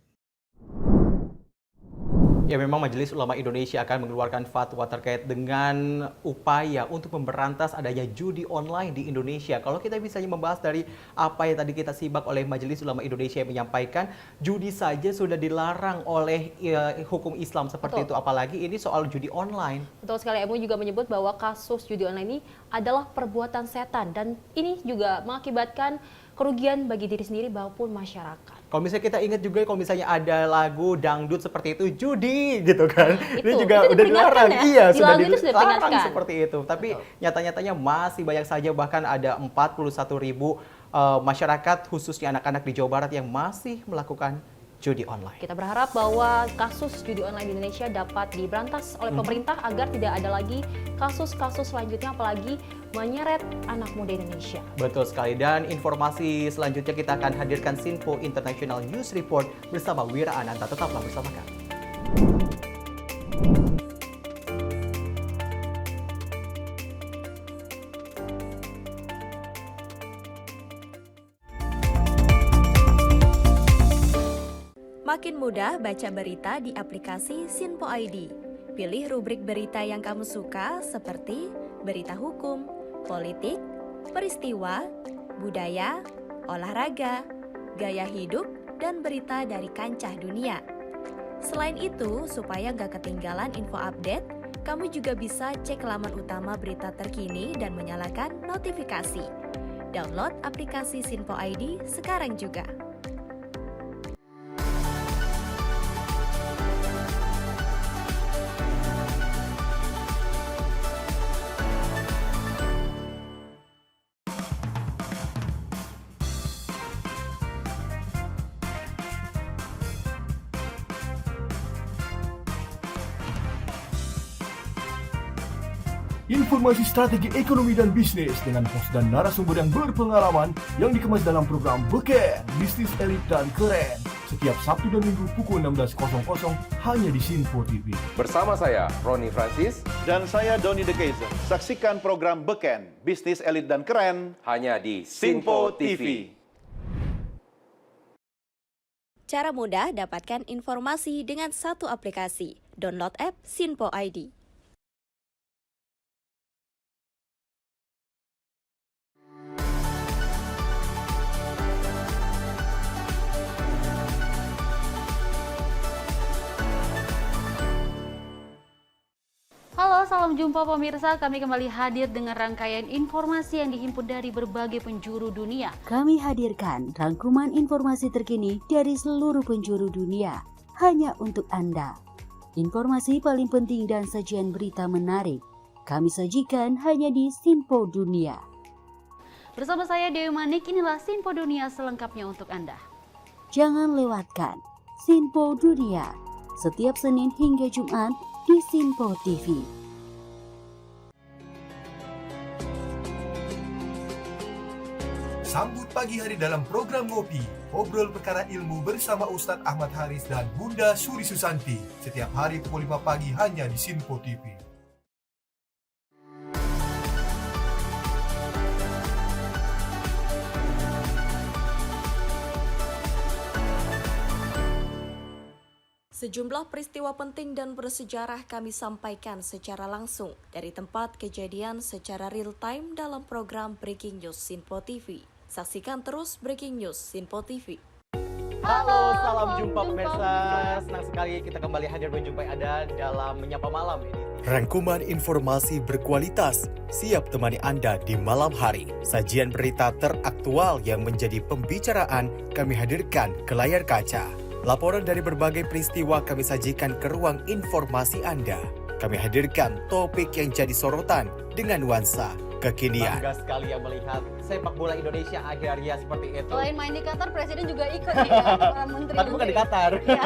Ya, memang Majelis Ulama Indonesia akan mengeluarkan fatwa terkait dengan upaya untuk memberantas adanya judi online di Indonesia. Kalau kita bisa membahas dari apa yang tadi kita simak oleh Majelis Ulama Indonesia yang menyampaikan, judi saja sudah dilarang oleh hukum Islam seperti itu, apalagi ini soal judi online. Betul sekali, MUI juga menyebut bahwa kasus judi online ini adalah perbuatan setan dan ini juga mengakibatkan kerugian bagi diri sendiri maupun masyarakat. Kalau misalnya kita ingat juga kalau misalnya ada lagu dangdut seperti itu, judi gitu kan. Itu juga udah dilarang. Ya? Iya, di sudah lagu itu sudah dilarang seperti itu. Tapi nyata-nyatanya masih banyak saja, bahkan ada 41.000 masyarakat khususnya anak-anak di Jawa Barat yang masih melakukan judi online. Kita berharap bahwa kasus judi online di Indonesia dapat diberantas oleh pemerintah agar tidak ada lagi kasus-kasus selanjutnya, apalagi menyeret anak muda Indonesia. Betul sekali, dan informasi selanjutnya kita akan hadirkan Sinpo International News Report bersama Wira Ananta. Tetaplah bersama kami. Makin mudah baca berita di aplikasi Sinpo ID. Pilih rubrik berita yang kamu suka seperti berita hukum, politik, peristiwa, budaya, olahraga, gaya hidup, dan berita dari kancah dunia. Selain itu, supaya nggak ketinggalan info update, kamu juga bisa cek laman utama berita terkini dan menyalakan notifikasi. Download aplikasi Sinpo ID sekarang juga. Informasi strategi ekonomi dan bisnis dengan host dan narasumber yang berpengalaman yang dikemas dalam program Beken, Bisnis Elit dan Keren. Setiap Sabtu dan Minggu pukul 16.00 hanya di Sinpo TV. Bersama saya, Roni Francis. Dan saya, Doni De Keizer. Saksikan program Beken, Bisnis Elit dan Keren hanya di Sinpo TV. Cara mudah dapatkan informasi dengan satu aplikasi. Download app Sinpo ID. Halo, salam jumpa pemirsa. Kami kembali hadir dengan rangkaian informasi yang dihimpun dari berbagai penjuru dunia. Kami hadirkan rangkuman informasi terkini dari seluruh penjuru dunia hanya untuk Anda. Informasi paling penting dan sajian berita menarik Kami sajikan hanya di Sinpo Dunia. Bersama saya Dewi Manik, inilah Sinpo Dunia selengkapnya untuk Anda. Jangan lewatkan Sinpo Dunia setiap Senin hingga Jumat di Sinpo TV. Sambut pagi hari dalam program Ngopi, obrol perkara ilmu bersama Ustadz Ahmad Haris dan Bunda Suri Susanti. Setiap hari pukul 5 pagi hanya di Sinpo TV. Sejumlah peristiwa penting dan bersejarah kami sampaikan secara langsung dari tempat kejadian secara real time dalam program Breaking News Sinpo TV. Saksikan terus Breaking News Sinpo TV. Halo, salam jumpa pemirsa. Senang sekali kita kembali hadir menjumpai Anda dalam Menyapa Malam ini. Rangkuman informasi berkualitas siap temani Anda di malam hari. Sajian berita teraktual yang menjadi pembicaraan kami hadirkan ke layar kaca. Laporan dari berbagai peristiwa kami sajikan ke ruang informasi Anda. Kami hadirkan topik yang jadi sorotan dengan nuansa kekinian. Bangga sekali yang melihat sepak bola Indonesia akhirnya seperti itu. Selain main di Qatar, Presiden juga ikut nih ya, para menteri. Tapi bukan di Qatar. Ya,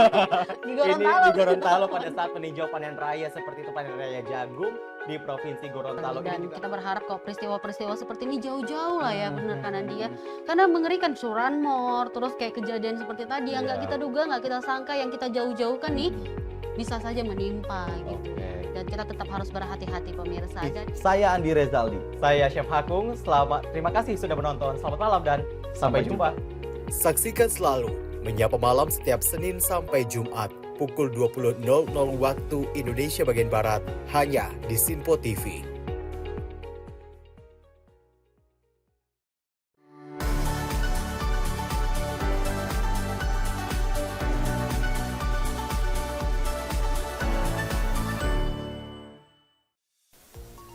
di Gorontalo. Ini di Gorontalo pada saat meninjau panen raya seperti itu, panen raya jagung di Provinsi Gorontalo. Dan kita berharap kok peristiwa-peristiwa seperti ini jauh-jauh lah ya, benar kan dia. Karena mengerikan curanmor, terus kayak kejadian seperti tadi yang nggak kita duga, nggak kita sangka, yang kita jauh-jauhkan nih bisa saja menimpa gitu. Dan kita tetap harus berhati-hati pemirsa. Saya Andi Rezaldi, saya Chef Hakung. Terima kasih sudah menonton. Selamat malam dan sampai jumpa. Saksikan selalu Menyapa Malam setiap Senin sampai Jumat pukul 20.00 waktu Indonesia bagian Barat hanya di Sinpo TV.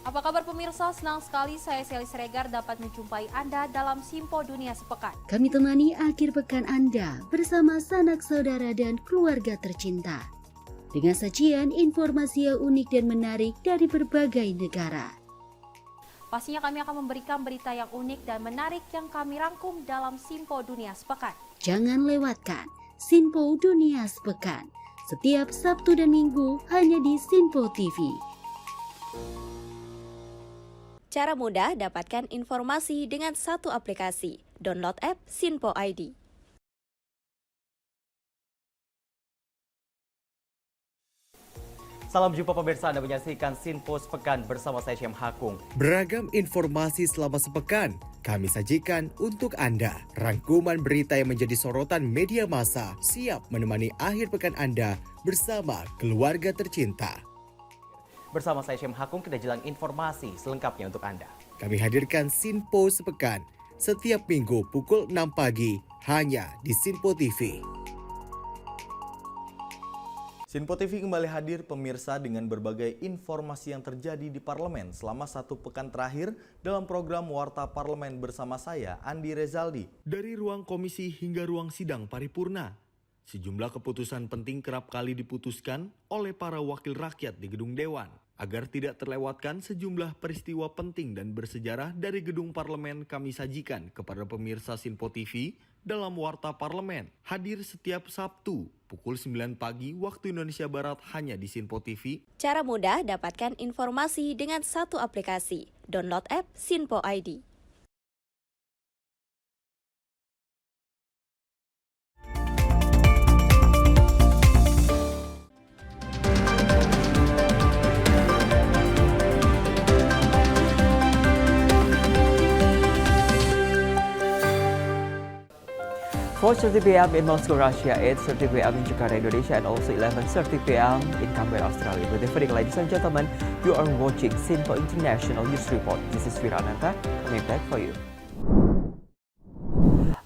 Apa kabar pemirsa? Senang sekali saya Sally Siregar dapat menjumpai Anda dalam Sinpo Dunia Sepekan. Kami temani akhir pekan Anda bersama sanak saudara dan keluarga tercinta. Dengan sajian informasi yang unik dan menarik dari berbagai negara. Pastinya kami akan memberikan berita yang unik dan menarik yang kami rangkum dalam Sinpo Dunia Sepekan. Jangan lewatkan Sinpo Dunia Sepekan setiap Sabtu dan Minggu hanya di Sinpo TV. Cara mudah dapatkan informasi dengan satu aplikasi. Download app Sinpo ID. Salam jumpa pemirsa, Anda menyaksikan Sinpo Sepekan bersama saya Syem Hakung. Beragam informasi selama sepekan kami sajikan untuk Anda. Rangkuman berita yang menjadi sorotan media massa siap menemani akhir pekan Anda bersama keluarga tercinta. Bersama saya Syem Hakung, kita jelang informasi selengkapnya untuk Anda. Kami hadirkan Sinpo Sepekan setiap minggu pukul 6 pagi hanya di Sinpo TV. Sinpo TV kembali hadir pemirsa dengan berbagai informasi yang terjadi di parlemen selama satu pekan terakhir dalam program Warta Parlemen bersama saya, Andi Rezaldi. Dari ruang komisi hingga ruang sidang paripurna, sejumlah keputusan penting kerap kali diputuskan oleh para wakil rakyat di gedung Dewan. Agar tidak terlewatkan sejumlah peristiwa penting dan bersejarah dari gedung parlemen kami sajikan kepada pemirsa Sinpo TV dalam Warta Parlemen. Hadir setiap Sabtu pukul 9 pagi waktu Indonesia Barat hanya di Sinpo TV. Cara mudah dapatkan informasi dengan satu aplikasi. Download app Sinpo ID. For 4:30 p.m. in Moscow, Russia, 8:30 p.m. in Jakarta, Indonesia, and also 11:30 p.m. in Canberra, Australia. Good evening, ladies and gentlemen. You are watching Sinpo International News Report. This is Virananta coming back for you.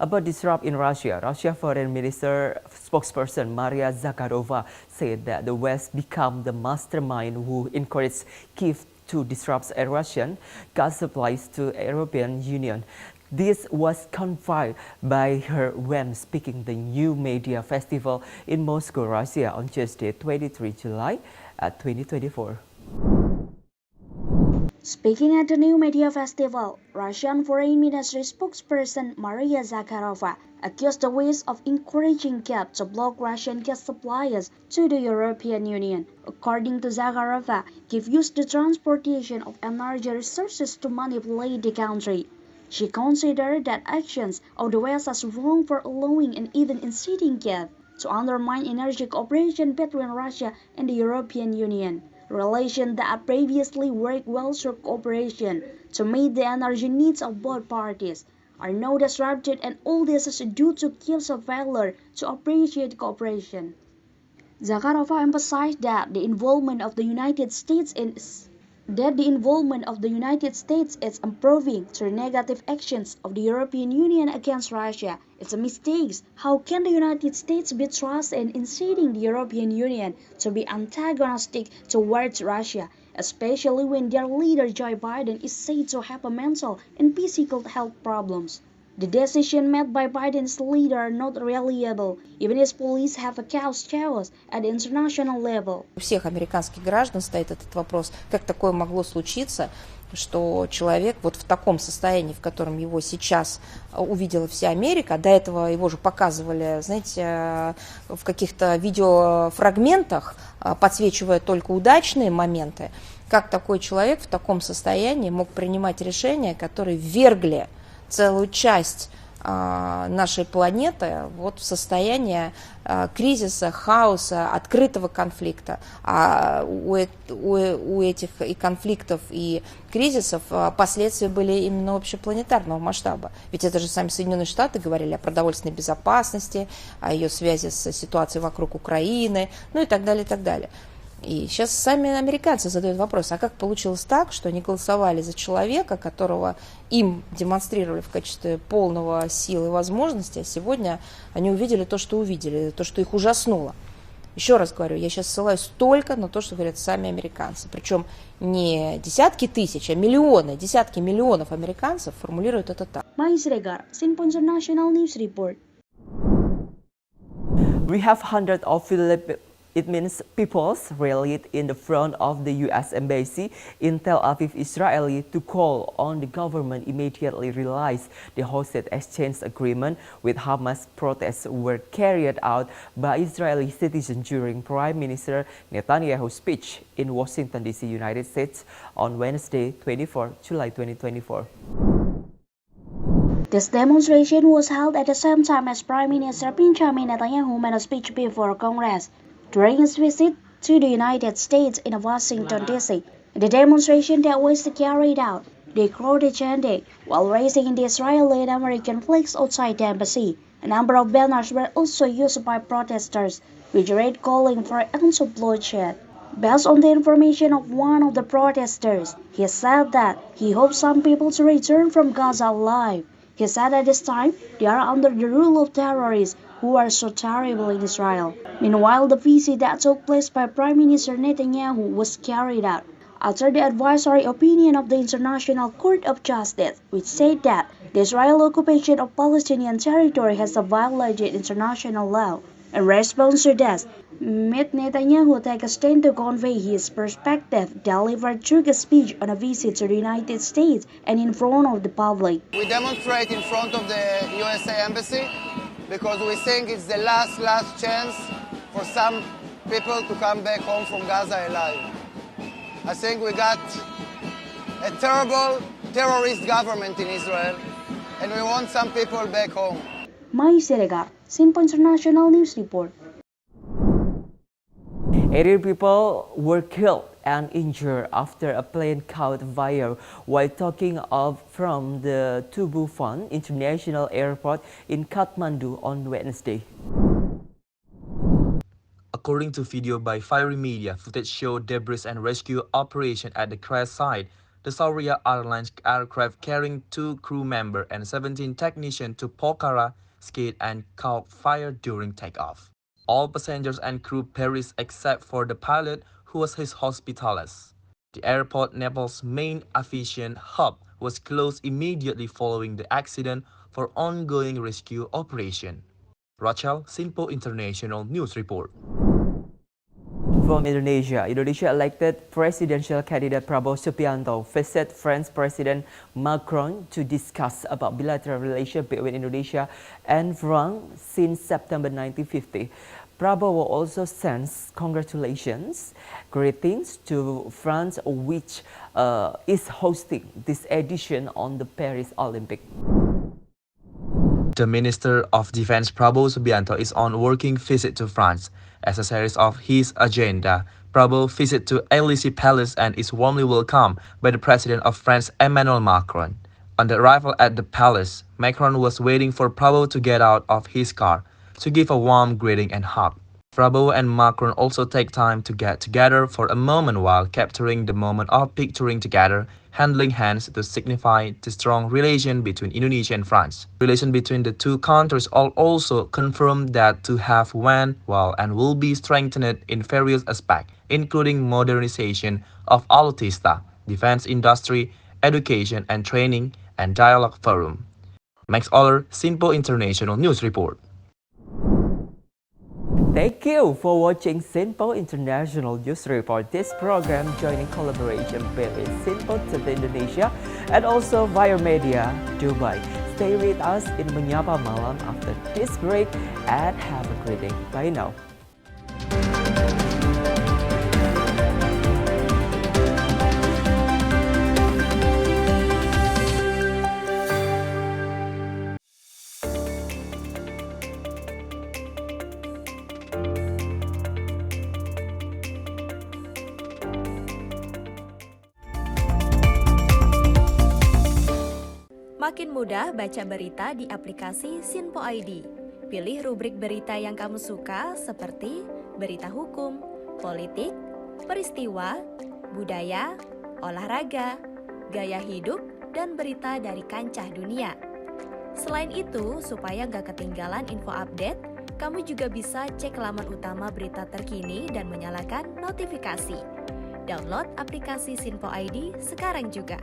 About disrupt in Russia, Russia Foreign Minister spokesperson Maria Zakharova said that the West become the mastermind who encouraged Kyiv to disrupt Russian gas supplies to European Union. This was confirmed by her when speaking the New Media Festival in Moscow, Russia on Tuesday, 23 July 2024. Speaking at the new media festival, Russian Foreign Ministry spokesperson Maria Zakharova accused the West of encouraging Kiev to block Russian gas supplies to the European Union. According to Zakharova, Kiev used the transportation of energy resources to manipulate the country. She considered that actions of the West as wrong for allowing and even inciting Kiev to undermine energy cooperation between Russia and the European Union. Relations that previously worked well through cooperation to meet the energy needs of both parties are now disrupted, and all this is due to Kiev's failure to appreciate cooperation. Zakharova emphasized that the involvement of the United States is improving through negative actions of the European Union against Russia. It's a mistake. How can the United States be trusted in inciting the European Union to be antagonistic towards Russia, especially when their leader Joe Biden is said to have a mental and physical health problems? The decision made by Biden's leader are not reliable. Even his police have caused chaos at the international level. У всех американских граждан стоит этот вопрос, как такое могло случиться, что человек вот в таком состоянии, в котором его сейчас увидела вся Америка, до этого его же показывали, знаете, в каких-то видеофрагментах, подсвечивая только удачные моменты, как такой человек в таком состоянии мог принимать решения, которые ввергли целую часть нашей планеты вот в состояние кризиса, хаоса, открытого конфликта. А у этих и конфликтов, и кризисов последствия были именно общепланетарного масштаба. Ведь это же сами Соединенные Штаты говорили о продовольственной безопасности, о ее связи с ситуацией вокруг Украины, ну и так далее, и так далее. И сейчас сами американцы задают вопрос, а как получилось так, что они голосовали за человека, которого им демонстрировали в качестве полного сил и возможностей, а сегодня они увидели то, что увидели, то, что их ужаснуло. Еще раз говорю, я сейчас ссылаюсь только на то, что говорят сами американцы. Причем не десятки тысяч, а миллионы, десятки миллионов американцев формулируют это так. Mai Siregar, Sinpo International News Report. We have hundreds of It means peoples rallied in the front of the U.S. Embassy in Tel Aviv, Israel, to call on the government immediately realize the hostage exchange agreement with Hamas. Protests were carried out by Israeli citizens during Prime Minister Netanyahu's speech in Washington, D.C., United States on Wednesday, 24 July 2024. This demonstration was held at the same time as Prime Minister Benjamin Netanyahu made a speech before Congress during his visit to the United States in Washington, D.C. The demonstration that was carried out, they crowd chanting while raising the Israeli and American flags outside the embassy. A number of banners were also used by protesters, which read calling for an end to bloodshed. Based on the information of one of the protesters, he said that he hopes some people to return from Gaza alive. He said at this time they are under the rule of terrorists who are so terrible in Israel. Meanwhile, the visit that took place by Prime Minister Netanyahu was carried out after the advisory opinion of the International Court of Justice, which said that the Israeli occupation of Palestinian territory has violated international law. In response to this, Netanyahu took a stand to convey his perspective delivered through a speech on a visit to the United States and in front of the public. We demonstrate in front of the USA Embassy because we think it's the last chance for some people to come back home from Gaza alive. I think we got a terrible terrorist government in Israel, and we want some people back home. Mai Siregar, Sinpo International News Report. 80 people were killed and injured after a plane caught fire while taking off from the Tubufan International Airport in Kathmandu on Wednesday. According to video by Fiery Media, footage showed debris and rescue operation at the crash site. The Sauria Airlines aircraft carrying 2 crew members and 17 technicians to Pokhara skid and caught fire during takeoff. All passengers and crew perished except for the pilot, who was his hospitalized. The airport, Nepal's main aviation hub, was closed immediately following the accident for ongoing rescue operation. Rachel, Sinpo International News Report. From Indonesia, Indonesia elected presidential candidate Prabowo Subianto visited French President Macron to discuss about bilateral relations between Indonesia and France since September 1950. Prabowo also sends congratulations, greetings to France, which is hosting this edition on the Paris Olympic. The Minister of Defense Prabowo Subianto is on working visit to France. As a series of his agenda, Prabowo visit to Élysée Palace and is warmly welcomed by the President of France Emmanuel Macron. On the arrival at the palace, Macron was waiting for Prabowo to get out of his car to give a warm greeting and hug. Prabowo and Macron also take time to get together for a moment while capturing the moment of picturing together, handling hands to signify the strong relation between Indonesia and France. Relation between the two countries are also confirmed that to have went well and will be strengthened in various aspects, including modernization of Alutsista, defense industry, education and training, and dialogue forum. Max Oller, Sinpo International News Report. Thank you for watching Sinpo International News Report. This program joining collaboration between Sinpo TV Indonesia and also Wire Media Dubai. Stay with us in Menyapa Malam after this break and have a great day. Bye now. Makin mudah baca berita di aplikasi Sinpo ID. Pilih rubrik berita yang kamu suka seperti berita hukum, politik, peristiwa, budaya, olahraga, gaya hidup, dan berita dari kancah dunia. Selain itu, supaya nggak ketinggalan info update, kamu juga bisa cek laman utama berita terkini dan menyalakan notifikasi. Download aplikasi Sinpo ID sekarang juga.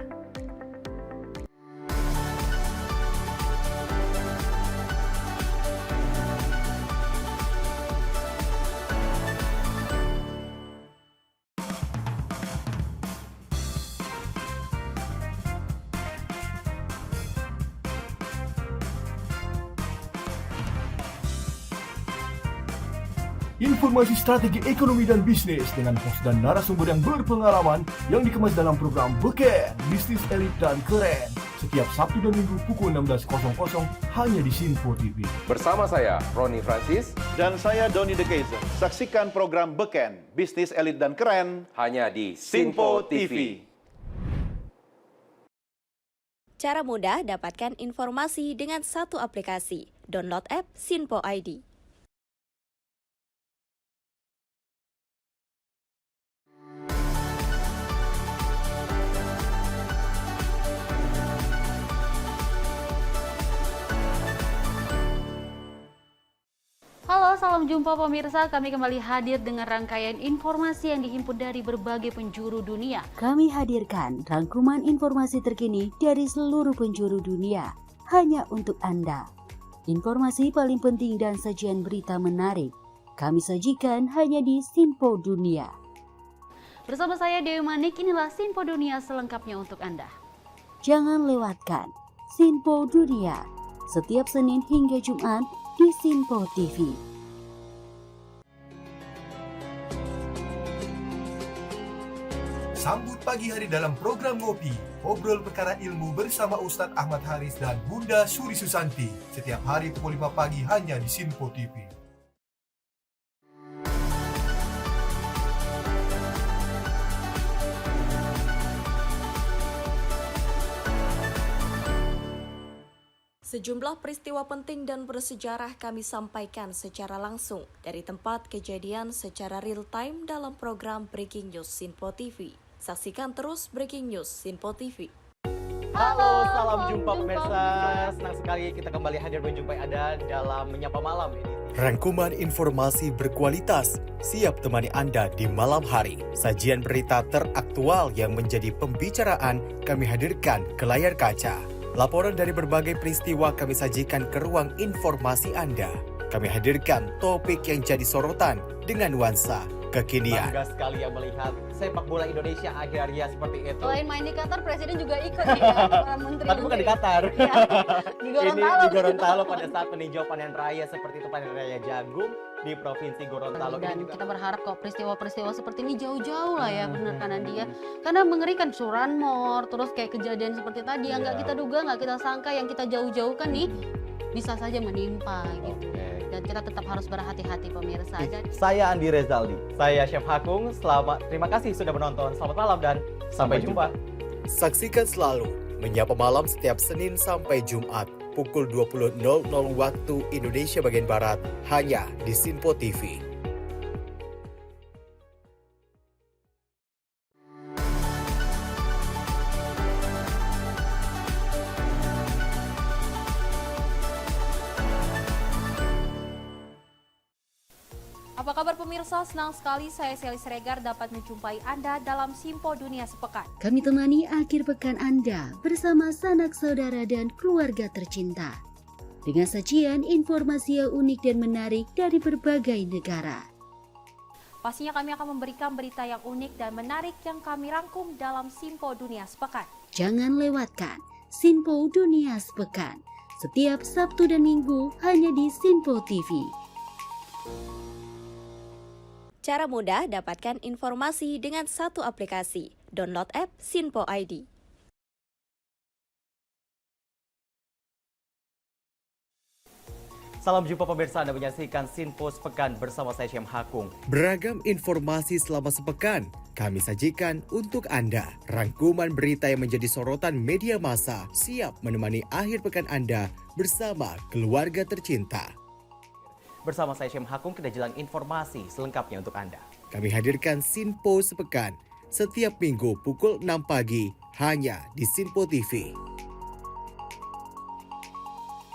Informasi strategi ekonomi dan bisnis dengan host dan narasumber yang berpengalaman yang dikemas dalam program Beken, Bisnis Elit dan Keren. Setiap Sabtu dan Minggu pukul 16.00 hanya di Sinpo TV. Bersama saya, Ronnie Francis. Dan saya, Donny De Keizer. Saksikan program Beken, Bisnis Elit dan Keren hanya di Sinpo TV. Cara mudah dapatkan informasi dengan satu aplikasi. Download app Sinpo ID. Halo, salam jumpa pemirsa. Kami kembali hadir dengan rangkaian informasi yang dihimpun dari berbagai penjuru dunia. Kami hadirkan rangkuman informasi terkini dari seluruh penjuru dunia hanya untuk Anda. Informasi paling penting dan sajian berita menarik kami sajikan hanya di Sinpo Dunia. Bersama saya Dewi Manik, inilah Sinpo Dunia selengkapnya untuk Anda. Jangan lewatkan Sinpo Dunia setiap Senin hingga Jumat di Sinpo TV. Sambut pagi hari dalam program Ngopi, obrol perkara ilmu bersama Ustadz Ahmad Haris dan Bunda Suri Susanti. Setiap hari pukul 5 pagi hanya di Sinpo TV. Sejumlah peristiwa penting dan bersejarah kami sampaikan secara langsung dari tempat kejadian secara real time dalam program Breaking News Sinpo TV. Saksikan terus Breaking News Sinpo TV. Halo, salam jumpa pemirsa. Senang sekali kita kembali hadir menjumpai Anda dalam Menyapa Malam ini. Rangkuman informasi berkualitas siap temani Anda di malam hari. Sajian berita teraktual yang menjadi pembicaraan kami hadirkan ke layar kaca. Laporan dari berbagai peristiwa kami sajikan ke ruang informasi Anda. Kami hadirkan topik yang jadi sorotan dengan nuansa kekinian. Bangga sekali yang melihat sepak bola Indonesia akhirnya seperti itu. Selain main di Qatar, Presiden juga ikut nih ya, para menteri. Tapi bukan di Qatar. Ya, di Gorontalo. Ini di Gorontalo pada saat meninjau panen raya seperti itu, panen raya jagung di Provinsi Gorontalo. Dan kita berharap kok peristiwa-peristiwa seperti ini jauh-jauh lah ya, benar kan dia. Karena mengerikan curanmor, terus kayak kejadian seperti tadi yang nggak kita duga, nggak kita sangka, yang kita jauh-jauhkan nih bisa saja menimpa gitu. Dan kita tetap harus berhati-hati pemirsa. Saya Andi Rezaldi, saya Chef Hakung. Terima kasih sudah menonton. Selamat malam dan sampai jumpa. Saksikan selalu Menyapa Malam setiap Senin sampai Jumat pukul 20.00 waktu Indonesia bagian Barat hanya di Sinpo TV. Apa kabar pemirsa? Senang sekali saya Sally Siregar dapat menjumpai Anda dalam Simpo Dunia Sepekan. Kami temani akhir pekan Anda bersama sanak saudara dan keluarga tercinta. Dengan sajian informasi yang unik dan menarik dari berbagai negara. Pastinya kami akan memberikan berita yang unik dan menarik yang kami rangkum dalam Simpo Dunia Sepekan. Jangan lewatkan Sinpo Dunia Sepekan setiap Sabtu dan Minggu hanya di Sinpo TV. Cara mudah dapatkan informasi dengan satu aplikasi. Download app Sinpo ID. Salam jumpa pemirsa, Anda menyaksikan Sinpo Sepekan bersama saya Syem Hakung. Beragam informasi selama sepekan kami sajikan untuk Anda. Rangkuman berita yang menjadi sorotan media massa siap menemani akhir pekan Anda bersama keluarga tercinta. Bersama saya Syem Hakung, kita jelang informasi selengkapnya untuk Anda. Kami hadirkan Sinpo Sepekan setiap minggu pukul 6 pagi hanya di Sinpo TV.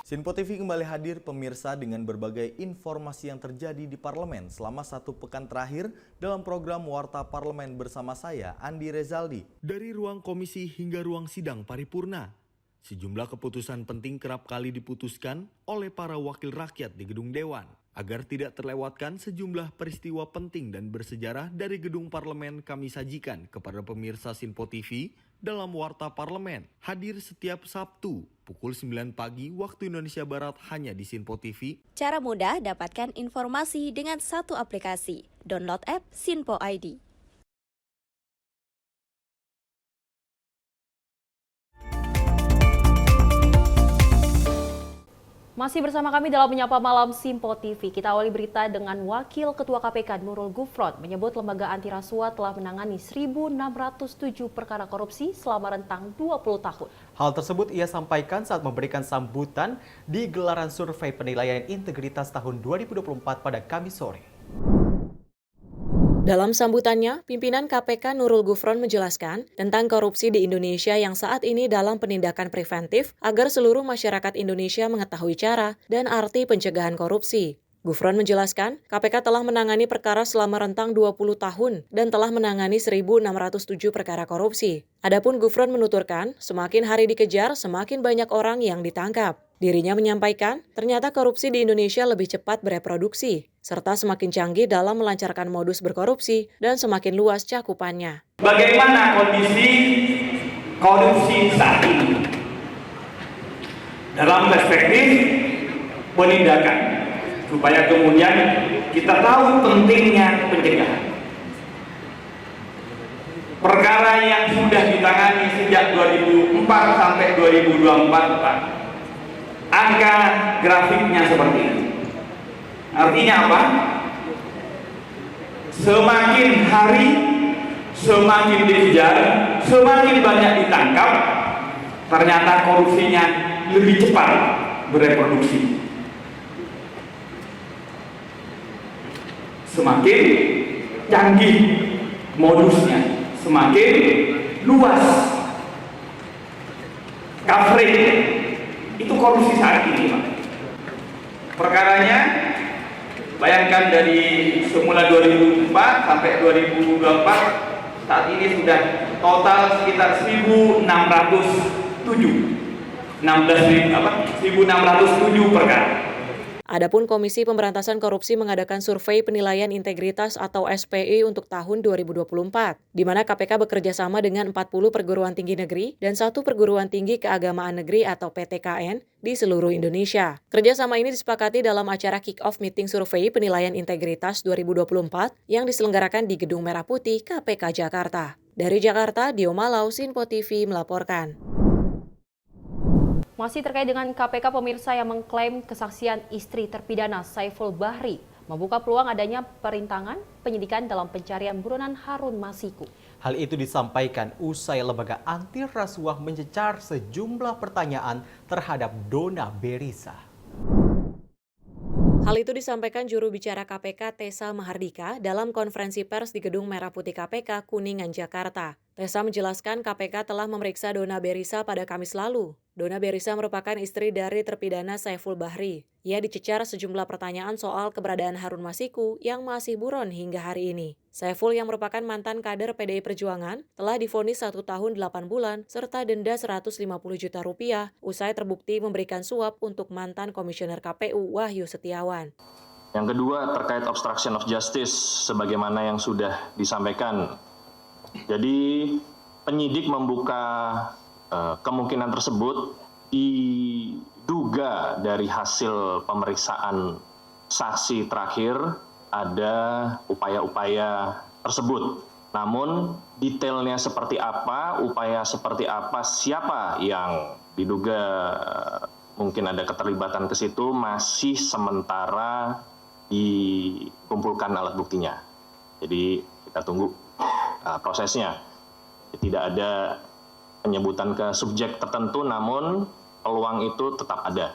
Sinpo TV kembali hadir pemirsa dengan berbagai informasi yang terjadi di parlemen selama satu pekan terakhir dalam program Warta Parlemen bersama saya, Andi Rezaldi. Dari ruang komisi hingga ruang sidang paripurna, sejumlah keputusan penting kerap kali diputuskan oleh para wakil rakyat di gedung Dewan. Agar tidak terlewatkan sejumlah peristiwa penting dan bersejarah dari gedung parlemen kami sajikan kepada pemirsa Sinpo TV dalam Warta Parlemen. Hadir setiap Sabtu pukul 9 pagi waktu Indonesia Barat hanya di Sinpo TV. Cara mudah dapatkan informasi dengan satu aplikasi. Download app Sinpo ID. Masih bersama kami dalam Menyapa Malam Simpo TV. Kita awali berita dengan Wakil Ketua KPK Nurul Gufron menyebut lembaga anti rasuah telah menangani 1.607 perkara korupsi selama rentang 20 tahun. Hal tersebut ia sampaikan saat memberikan sambutan di gelaran survei penilaian integritas tahun 2024 pada Kamis sore. Dalam sambutannya, pimpinan KPK Nurul Gufron menjelaskan tentang korupsi di Indonesia yang saat ini dalam penindakan preventif agar seluruh masyarakat Indonesia mengetahui cara dan arti pencegahan korupsi. Gufron menjelaskan, KPK telah menangani perkara selama rentang 20 tahun dan telah menangani 1.607 perkara korupsi. Adapun Gufron menuturkan, semakin hari dikejar, semakin banyak orang yang ditangkap. Dirinya menyampaikan, ternyata korupsi di Indonesia lebih cepat bereproduksi, serta semakin canggih dalam melancarkan modus berkorupsi dan semakin luas cakupannya. Bagaimana kondisi korupsi saat ini? Dalam perspektif penindakan, supaya kemudian kita tahu pentingnya pencegahan. Perkara yang sudah ditangani sejak 2004 sampai 2024, Pak. Angka grafiknya seperti ini. Artinya apa? Semakin hari, semakin dikejar, semakin banyak ditangkap, ternyata korupsinya lebih cepat bereproduksi. Semakin canggih modusnya, semakin luas coverage. Itu korupsi saat ini, Pak. Perkaranya, bayangkan dari semula 2004 sampai 2024, saat ini sudah total sekitar 1.607 perkara. Adapun Komisi Pemberantasan Korupsi mengadakan survei penilaian integritas atau SPI untuk tahun 2024, di mana KPK bekerja sama dengan 40 perguruan tinggi negeri dan 1 perguruan tinggi keagamaan negeri atau PTKN di seluruh Indonesia. Kerjasama ini disepakati dalam acara kick-off meeting survei penilaian integritas 2024 yang diselenggarakan di Gedung Merah Putih KPK Jakarta. Dari Jakarta, Dio Malau, Sinpo TV melaporkan. Masih terkait dengan KPK, pemirsa, yang mengklaim kesaksian istri terpidana Saiful Bahri membuka peluang adanya perintangan penyidikan dalam pencarian buronan Harun Masiku. Hal itu disampaikan usai lembaga anti rasuah mencecar sejumlah pertanyaan terhadap Donna Berisa. Hal itu disampaikan juru bicara KPK Tessa Mahardika dalam konferensi pers di Gedung Merah Putih KPK Kuningan, Jakarta. Tessa menjelaskan KPK telah memeriksa Donna Berisa pada Kamis lalu. Donna Berisa merupakan istri dari terpidana Saiful Bahri. Ia dicecar sejumlah pertanyaan soal keberadaan Harun Masiku yang masih buron hingga hari ini. Saiful yang merupakan mantan kader PDI Perjuangan telah divonis 1 tahun 8 bulan serta denda 150 juta rupiah usai terbukti memberikan suap untuk mantan komisioner KPU Wahyu Setiawan. Yang kedua terkait obstruction of justice sebagaimana yang sudah disampaikan. Jadi penyidik membuka kemungkinan tersebut diduga dari hasil pemeriksaan saksi terakhir ada upaya-upaya tersebut. Namun detailnya seperti apa, upaya seperti apa, siapa yang diduga mungkin ada keterlibatan ke situ masih sementara dikumpulkan alat buktinya. Jadi kita tunggu prosesnya. Tidak ada penyebutan ke subjek tertentu, namun peluang itu tetap ada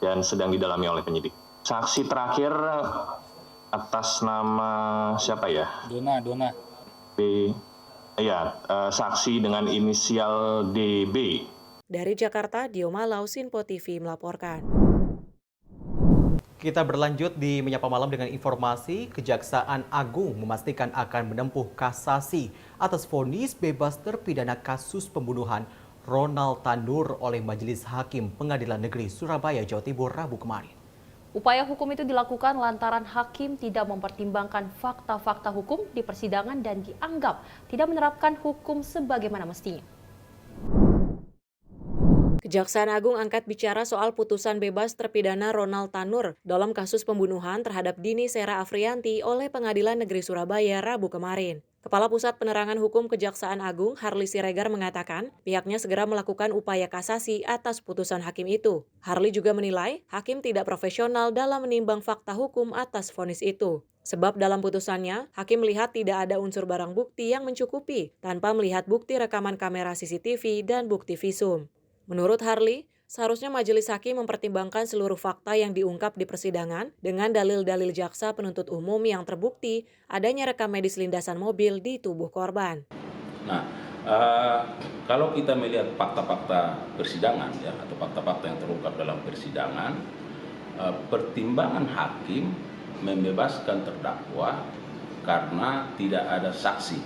dan sedang didalami oleh penyidik. Saksi terakhir atas nama siapa ya? Donna. Saksi dengan inisial DB. Dari Jakarta, Dio Malau, Sinpo TV melaporkan. Kita berlanjut di Menyapa Malam dengan informasi Kejaksaan Agung memastikan akan menempuh kasasi atas vonis bebas terpidana kasus pembunuhan Ronald Tanur oleh Majelis Hakim Pengadilan Negeri Surabaya, Jawa Timur, Rabu kemarin. Upaya hukum itu dilakukan lantaran hakim tidak mempertimbangkan fakta-fakta hukum di persidangan dan dianggap tidak menerapkan hukum sebagaimana mestinya. Kejaksaan Agung angkat bicara soal putusan bebas terpidana Ronald Tanur dalam kasus pembunuhan terhadap Dini Sera Afrianti oleh Pengadilan Negeri Surabaya Rabu kemarin. Kepala Pusat Penerangan Hukum Kejaksaan Agung Harli Siregar mengatakan pihaknya segera melakukan upaya kasasi atas putusan hakim itu. Harli juga menilai hakim tidak profesional dalam menimbang fakta hukum atas vonis itu. Sebab dalam putusannya, hakim melihat tidak ada unsur barang bukti yang mencukupi tanpa melihat bukti rekaman kamera CCTV dan bukti visum. Menurut Harli, seharusnya majelis hakim mempertimbangkan seluruh fakta yang diungkap di persidangan dengan dalil-dalil jaksa penuntut umum yang terbukti adanya rekam medis lindasan mobil di tubuh korban. Nah, kalau kita melihat fakta-fakta persidangan ya atau fakta-fakta yang terungkap dalam persidangan, pertimbangan hakim membebaskan terdakwa karena tidak ada saksi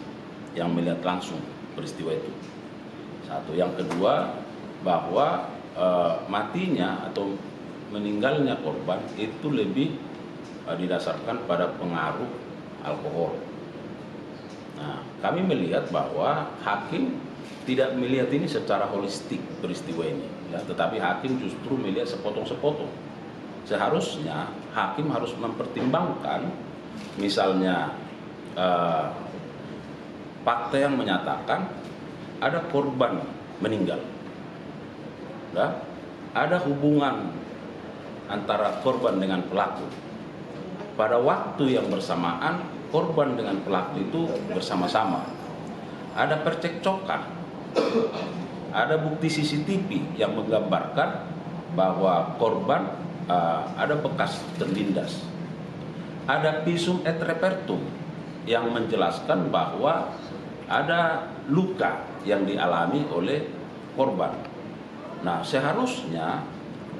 yang melihat langsung peristiwa itu. Satu, yang kedua bahwa matinya atau meninggalnya korban itu lebih didasarkan pada pengaruh alkohol. Nah, kami melihat bahwa hakim tidak melihat ini secara holistik peristiwa ini, ya, tetapi hakim justru melihat sepotong-sepotong. Seharusnya hakim harus mempertimbangkan misalnya fakta yang menyatakan ada korban meninggal. Ada hubungan antara korban dengan pelaku. Pada waktu yang bersamaan, korban dengan pelaku itu bersama-sama. Ada percekcokan. Ada bukti CCTV yang menggambarkan bahwa korban ada bekas terlindas. Ada visum et repertum yang menjelaskan bahwa ada luka yang dialami oleh korban. Nah, seharusnya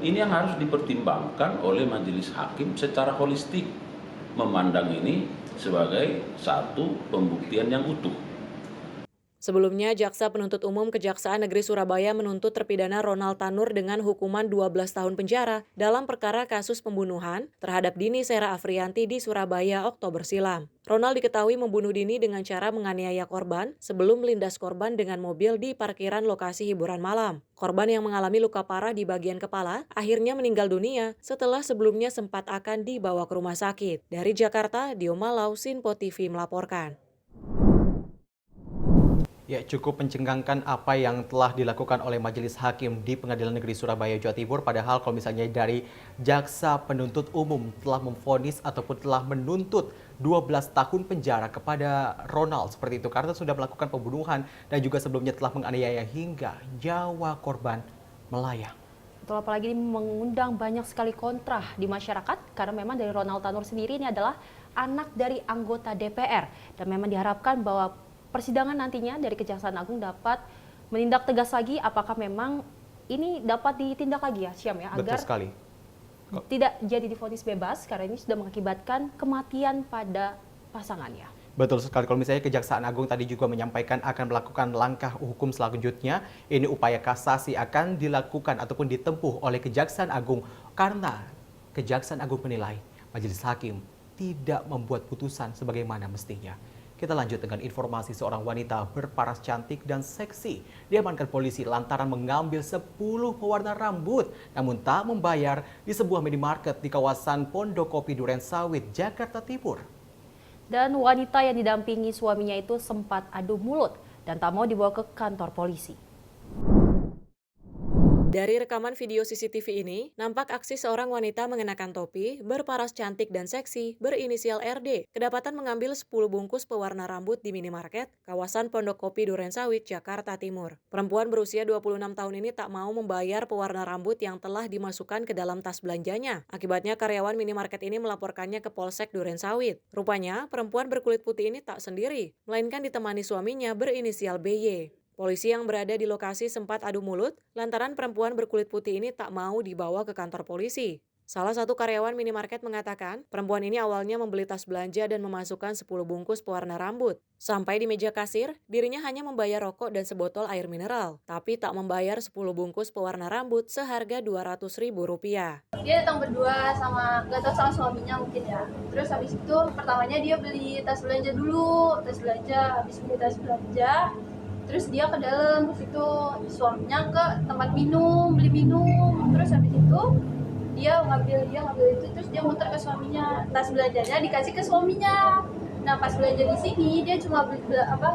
ini yang harus dipertimbangkan oleh majelis hakim secara holistik, memandang ini sebagai satu pembuktian yang utuh. Sebelumnya, Jaksa Penuntut Umum Kejaksaan Negeri Surabaya menuntut terpidana Ronald Tanur dengan hukuman 12 tahun penjara dalam perkara kasus pembunuhan terhadap Dini Sera Afrianti di Surabaya Oktober silam. Ronald diketahui membunuh Dini dengan cara menganiaya korban sebelum melindas korban dengan mobil di parkiran lokasi hiburan malam. Korban yang mengalami luka parah di bagian kepala akhirnya meninggal dunia setelah sebelumnya sempat akan dibawa ke rumah sakit. Dari Jakarta, Dio Malau, Sinpo TV melaporkan. Ya, cukup mencengangkan apa yang telah dilakukan oleh Majelis Hakim di Pengadilan Negeri Surabaya, Jawa Timur. Padahal kalau misalnya dari Jaksa Penuntut Umum telah memvonis ataupun telah menuntut 12 tahun penjara kepada Ronald seperti itu karena sudah melakukan pembunuhan dan juga sebelumnya telah menganiaya hingga nyawa korban melayang. Betul, apalagi ini mengundang banyak sekali kontra di masyarakat karena memang dari Ronald Tanur sendiri ini adalah anak dari anggota DPR dan memang diharapkan bahwa persidangan nantinya dari Kejaksaan Agung dapat menindak tegas lagi apakah memang ini dapat ditindak lagi ya, Syam ya, agar tidak jadi divonis bebas karena ini sudah mengakibatkan kematian pada pasangannya. Betul sekali, kalau misalnya Kejaksaan Agung tadi juga menyampaikan akan melakukan langkah hukum selanjutnya, ini upaya kasasi akan dilakukan ataupun ditempuh oleh Kejaksaan Agung karena Kejaksaan Agung menilai Majelis Hakim tidak membuat putusan sebagaimana mestinya. Kita lanjut dengan informasi seorang wanita berparas cantik dan seksi diamankan polisi lantaran mengambil 10 pewarna rambut namun tak membayar di sebuah minimarket di kawasan Pondokopi Durensawit, Jakarta Timur. Dan wanita yang didampingi suaminya itu sempat adu mulut dan tak mau dibawa ke kantor polisi. Dari rekaman video CCTV ini, nampak aksi seorang wanita mengenakan topi, berparas cantik dan seksi, berinisial RD, kedapatan mengambil 10 bungkus pewarna rambut di minimarket, kawasan Pondokopi Durensawit, Jakarta Timur. Perempuan berusia 26 tahun ini tak mau membayar pewarna rambut yang telah dimasukkan ke dalam tas belanjanya. Akibatnya karyawan minimarket ini melaporkannya ke Polsek Durensawit. Rupanya, perempuan berkulit putih ini tak sendiri, melainkan ditemani suaminya berinisial BY. Polisi yang berada di lokasi sempat adu mulut lantaran perempuan berkulit putih ini tak mau dibawa ke kantor polisi. Salah satu karyawan minimarket mengatakan perempuan ini awalnya membeli tas belanja dan memasukkan 10 bungkus pewarna rambut. Sampai di meja kasir, dirinya hanya membayar rokok dan sebotol air mineral, tapi tak membayar 10 bungkus pewarna rambut seharga Rp200.000. Dia datang berdua sama, gak tau sama suaminya mungkin ya. Terus habis itu pertamanya dia beli tas belanja dulu, habis beli tas belanja. Terus dia ke dalam, terus itu suaminya ke tempat minum, beli minum. Terus habis itu dia ngambil itu, terus dia muter ke suaminya. Tas belanjanya dikasih ke suaminya. Nah pas belanja di sini dia cuma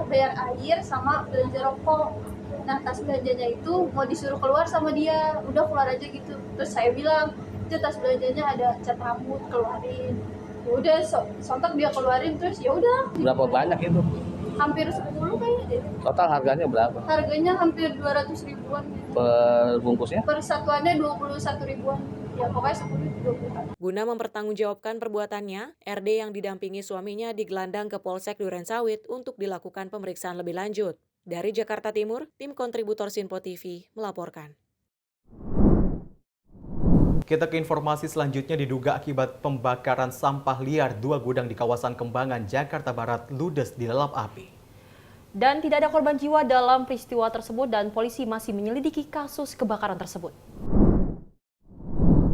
bayar air sama belanja rokok. Nah tas belanjanya itu mau disuruh keluar sama dia, udah keluar aja gitu. Terus saya bilang, itu tas belanjanya ada cat rambut, keluarin. Ya udah sontak dia keluarin, terus ya udah. Berapa banyak itu? Hampir 10 kayaknya deh. Total harganya berapa? Harganya hampir 200 ribuan. Per bungkusnya? Per satuannya 21 ribuan. Ya pokoknya 10 20. Guna mempertanggungjawabkan perbuatannya, RD yang didampingi suaminya digelandang ke Polsek Durensawit untuk dilakukan pemeriksaan lebih lanjut. Dari Jakarta Timur, tim kontributor Sinpo TV melaporkan. Kita ke informasi selanjutnya, diduga akibat pembakaran sampah liar 2 gudang di kawasan Kembangan, Jakarta Barat ludes di lalap api. Dan tidak ada korban jiwa dalam peristiwa tersebut dan polisi masih menyelidiki kasus kebakaran tersebut.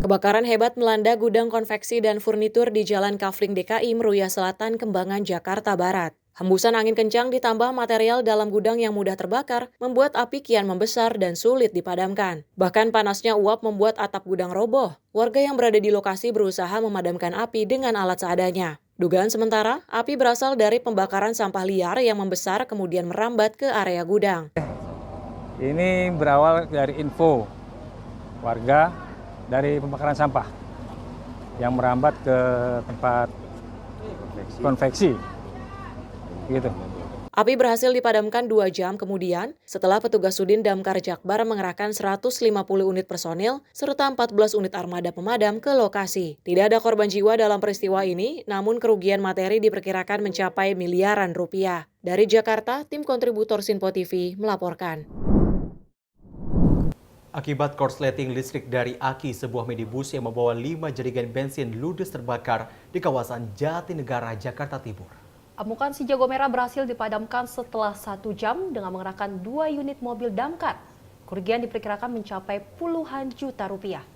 Kebakaran hebat melanda gudang konveksi dan furnitur di Jalan Kafling DKI Meruya Selatan, Kembangan, Jakarta Barat. Hembusan angin kencang ditambah material dalam gudang yang mudah terbakar membuat api kian membesar dan sulit dipadamkan. Bahkan panasnya uap membuat atap gudang roboh. Warga yang berada di lokasi berusaha memadamkan api dengan alat seadanya. Dugaan sementara, api berasal dari pembakaran sampah liar yang membesar kemudian merambat ke area gudang. Ini berawal dari info warga dari pembakaran sampah yang merambat ke tempat konveksi. Gitu. Api berhasil dipadamkan 2 jam kemudian setelah petugas Sudin Damkar Jakbar mengerahkan 150 unit personil serta 14 unit armada pemadam ke lokasi. Tidak ada korban jiwa dalam peristiwa ini, namun kerugian materi diperkirakan mencapai miliaran rupiah. Dari Jakarta, tim kontributor Sinpo TV melaporkan. Akibat korsleting listrik dari aki, sebuah minibus yang membawa 5 jerigen bensin ludes terbakar di kawasan Jatinegara, Jakarta Timur. Amukan si jago merah berhasil dipadamkan setelah 1 jam dengan mengerahkan 2 unit mobil damkar. Kerugian diperkirakan mencapai puluhan juta rupiah.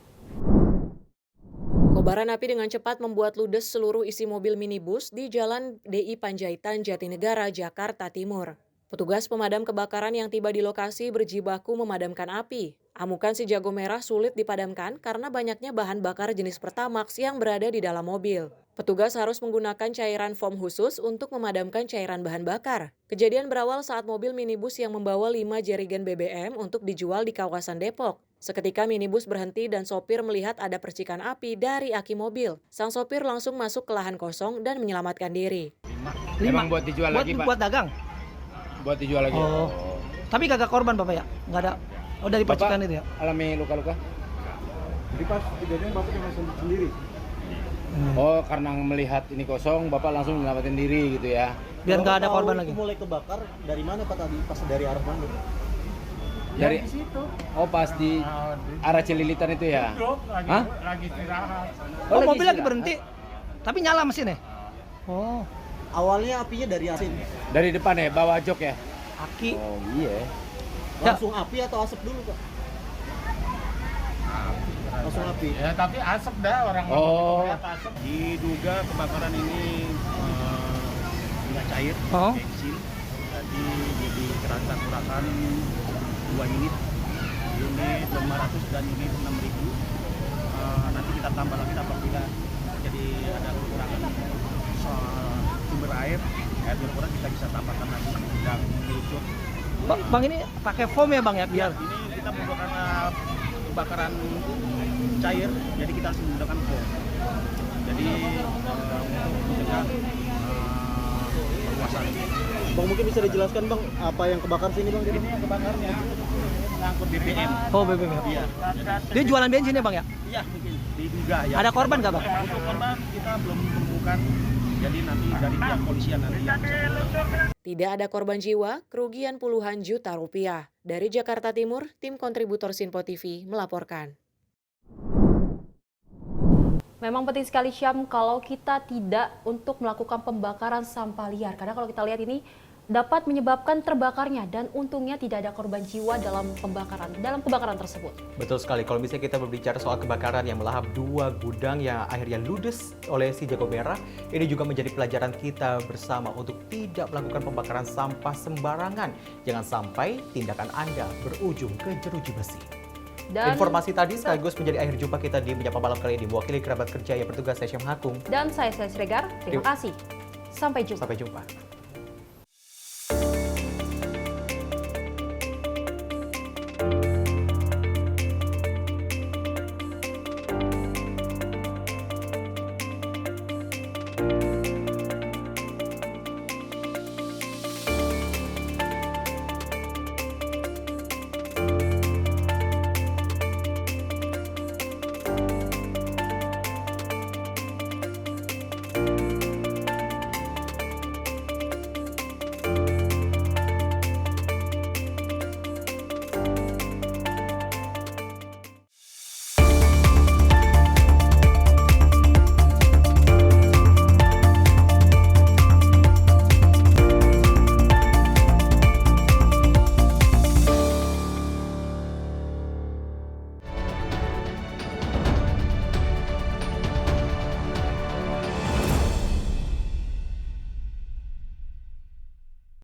Kobaran api dengan cepat membuat ludes seluruh isi mobil minibus di Jalan DI Panjaitan, Jatinegara, Jakarta Timur. Petugas pemadam kebakaran yang tiba di lokasi berjibaku memadamkan api. Amukan si jago merah sulit dipadamkan karena banyaknya bahan bakar jenis Pertamax yang berada di dalam mobil. Petugas harus menggunakan cairan foam khusus untuk memadamkan cairan bahan bakar. Kejadian berawal saat mobil minibus yang membawa 5 jerigen BBM untuk dijual di kawasan Depok. Seketika minibus berhenti dan sopir melihat ada percikan api dari aki mobil. Sang sopir langsung masuk ke lahan kosong dan menyelamatkan diri. Emang buat dijual lagi, Pak? Buat dagang? Buat dijual lagi. Oh. Tapi kagak korban, Bapak ya? Nggak ada. Oh, dari percikan itu ya? Alami luka-luka? Jadi pas kejadian Bapak langsung sendiri? Oh, karena melihat ini kosong, Bapak langsung menyelamatin diri gitu ya? Biar nggak ada korban lagi. Mulai kebakar dari mana Pak tadi? Pas dari arah mana? Dari di situ. Oh, pas di arah Cililitan itu ya? Hah? Lagi istirahat. Oh, mobil lagi berhenti. Tapi nyala mesinnya. Oh. Awalnya apinya dari asin. Dari depan ya, bawa jok ya? Aki. Oh, iya. Langsung api atau asap dulu, Pak? Langsung api. Ya, tapi asap dah orang melihat asap. Diduga kebakaran ini minyak cair, bensin. Jadi kerasa-kurasan 2 unit 500 dan unit 6.000. Nanti kita tambah lagi apabila jadi ada kekurangan sumber air berkurang kita bisa tambahkan lagi yang meluncur. Bang, ini pakai foam ya Bang ya biar? Ini kita menggunakan kebakaran cair, jadi kita harus menggunakan foam. Jadi untuk mencegah perluasan. Bang, mungkin bisa dijelaskan Bang apa yang kebakar sini Bang? Ini yang kebakarnya ngangkut BBM. Oh, BBM. Iya. Dia jualan bensin ya Bang ya? Iya, mungkin diduga ya. Ada korban nggak Bang? Untuk korban kita belum menemukan. Jadi nanti dari pihak polisian nanti yang bisa. Tidak ada korban jiwa, kerugian puluhan juta rupiah. Dari Jakarta Timur, tim kontributor Sinpo TV melaporkan. Memang penting sekali Syam kalau kita tidak untuk melakukan pembakaran sampah liar. Karena kalau kita lihat ini dapat menyebabkan terbakarnya dan untungnya tidak ada korban jiwa dalam kebakaran tersebut. Betul sekali. Kalau misalnya kita berbicara soal kebakaran yang melahap 2 gudang yang akhirnya ludes oleh si jago merah, ini juga menjadi pelajaran kita bersama untuk tidak melakukan pembakaran sampah sembarangan. Jangan sampai tindakan Anda berujung ke jeruji besi. Dan informasi tadi sekaligus menjadi akhir jumpa kita di Menyapa Malam kali ini. Mewakili kerabat kerja yang bertugas, saya Syam Hakung. Dan saya Siregar. Terima kasih. Sampai jumpa. Sampai jumpa.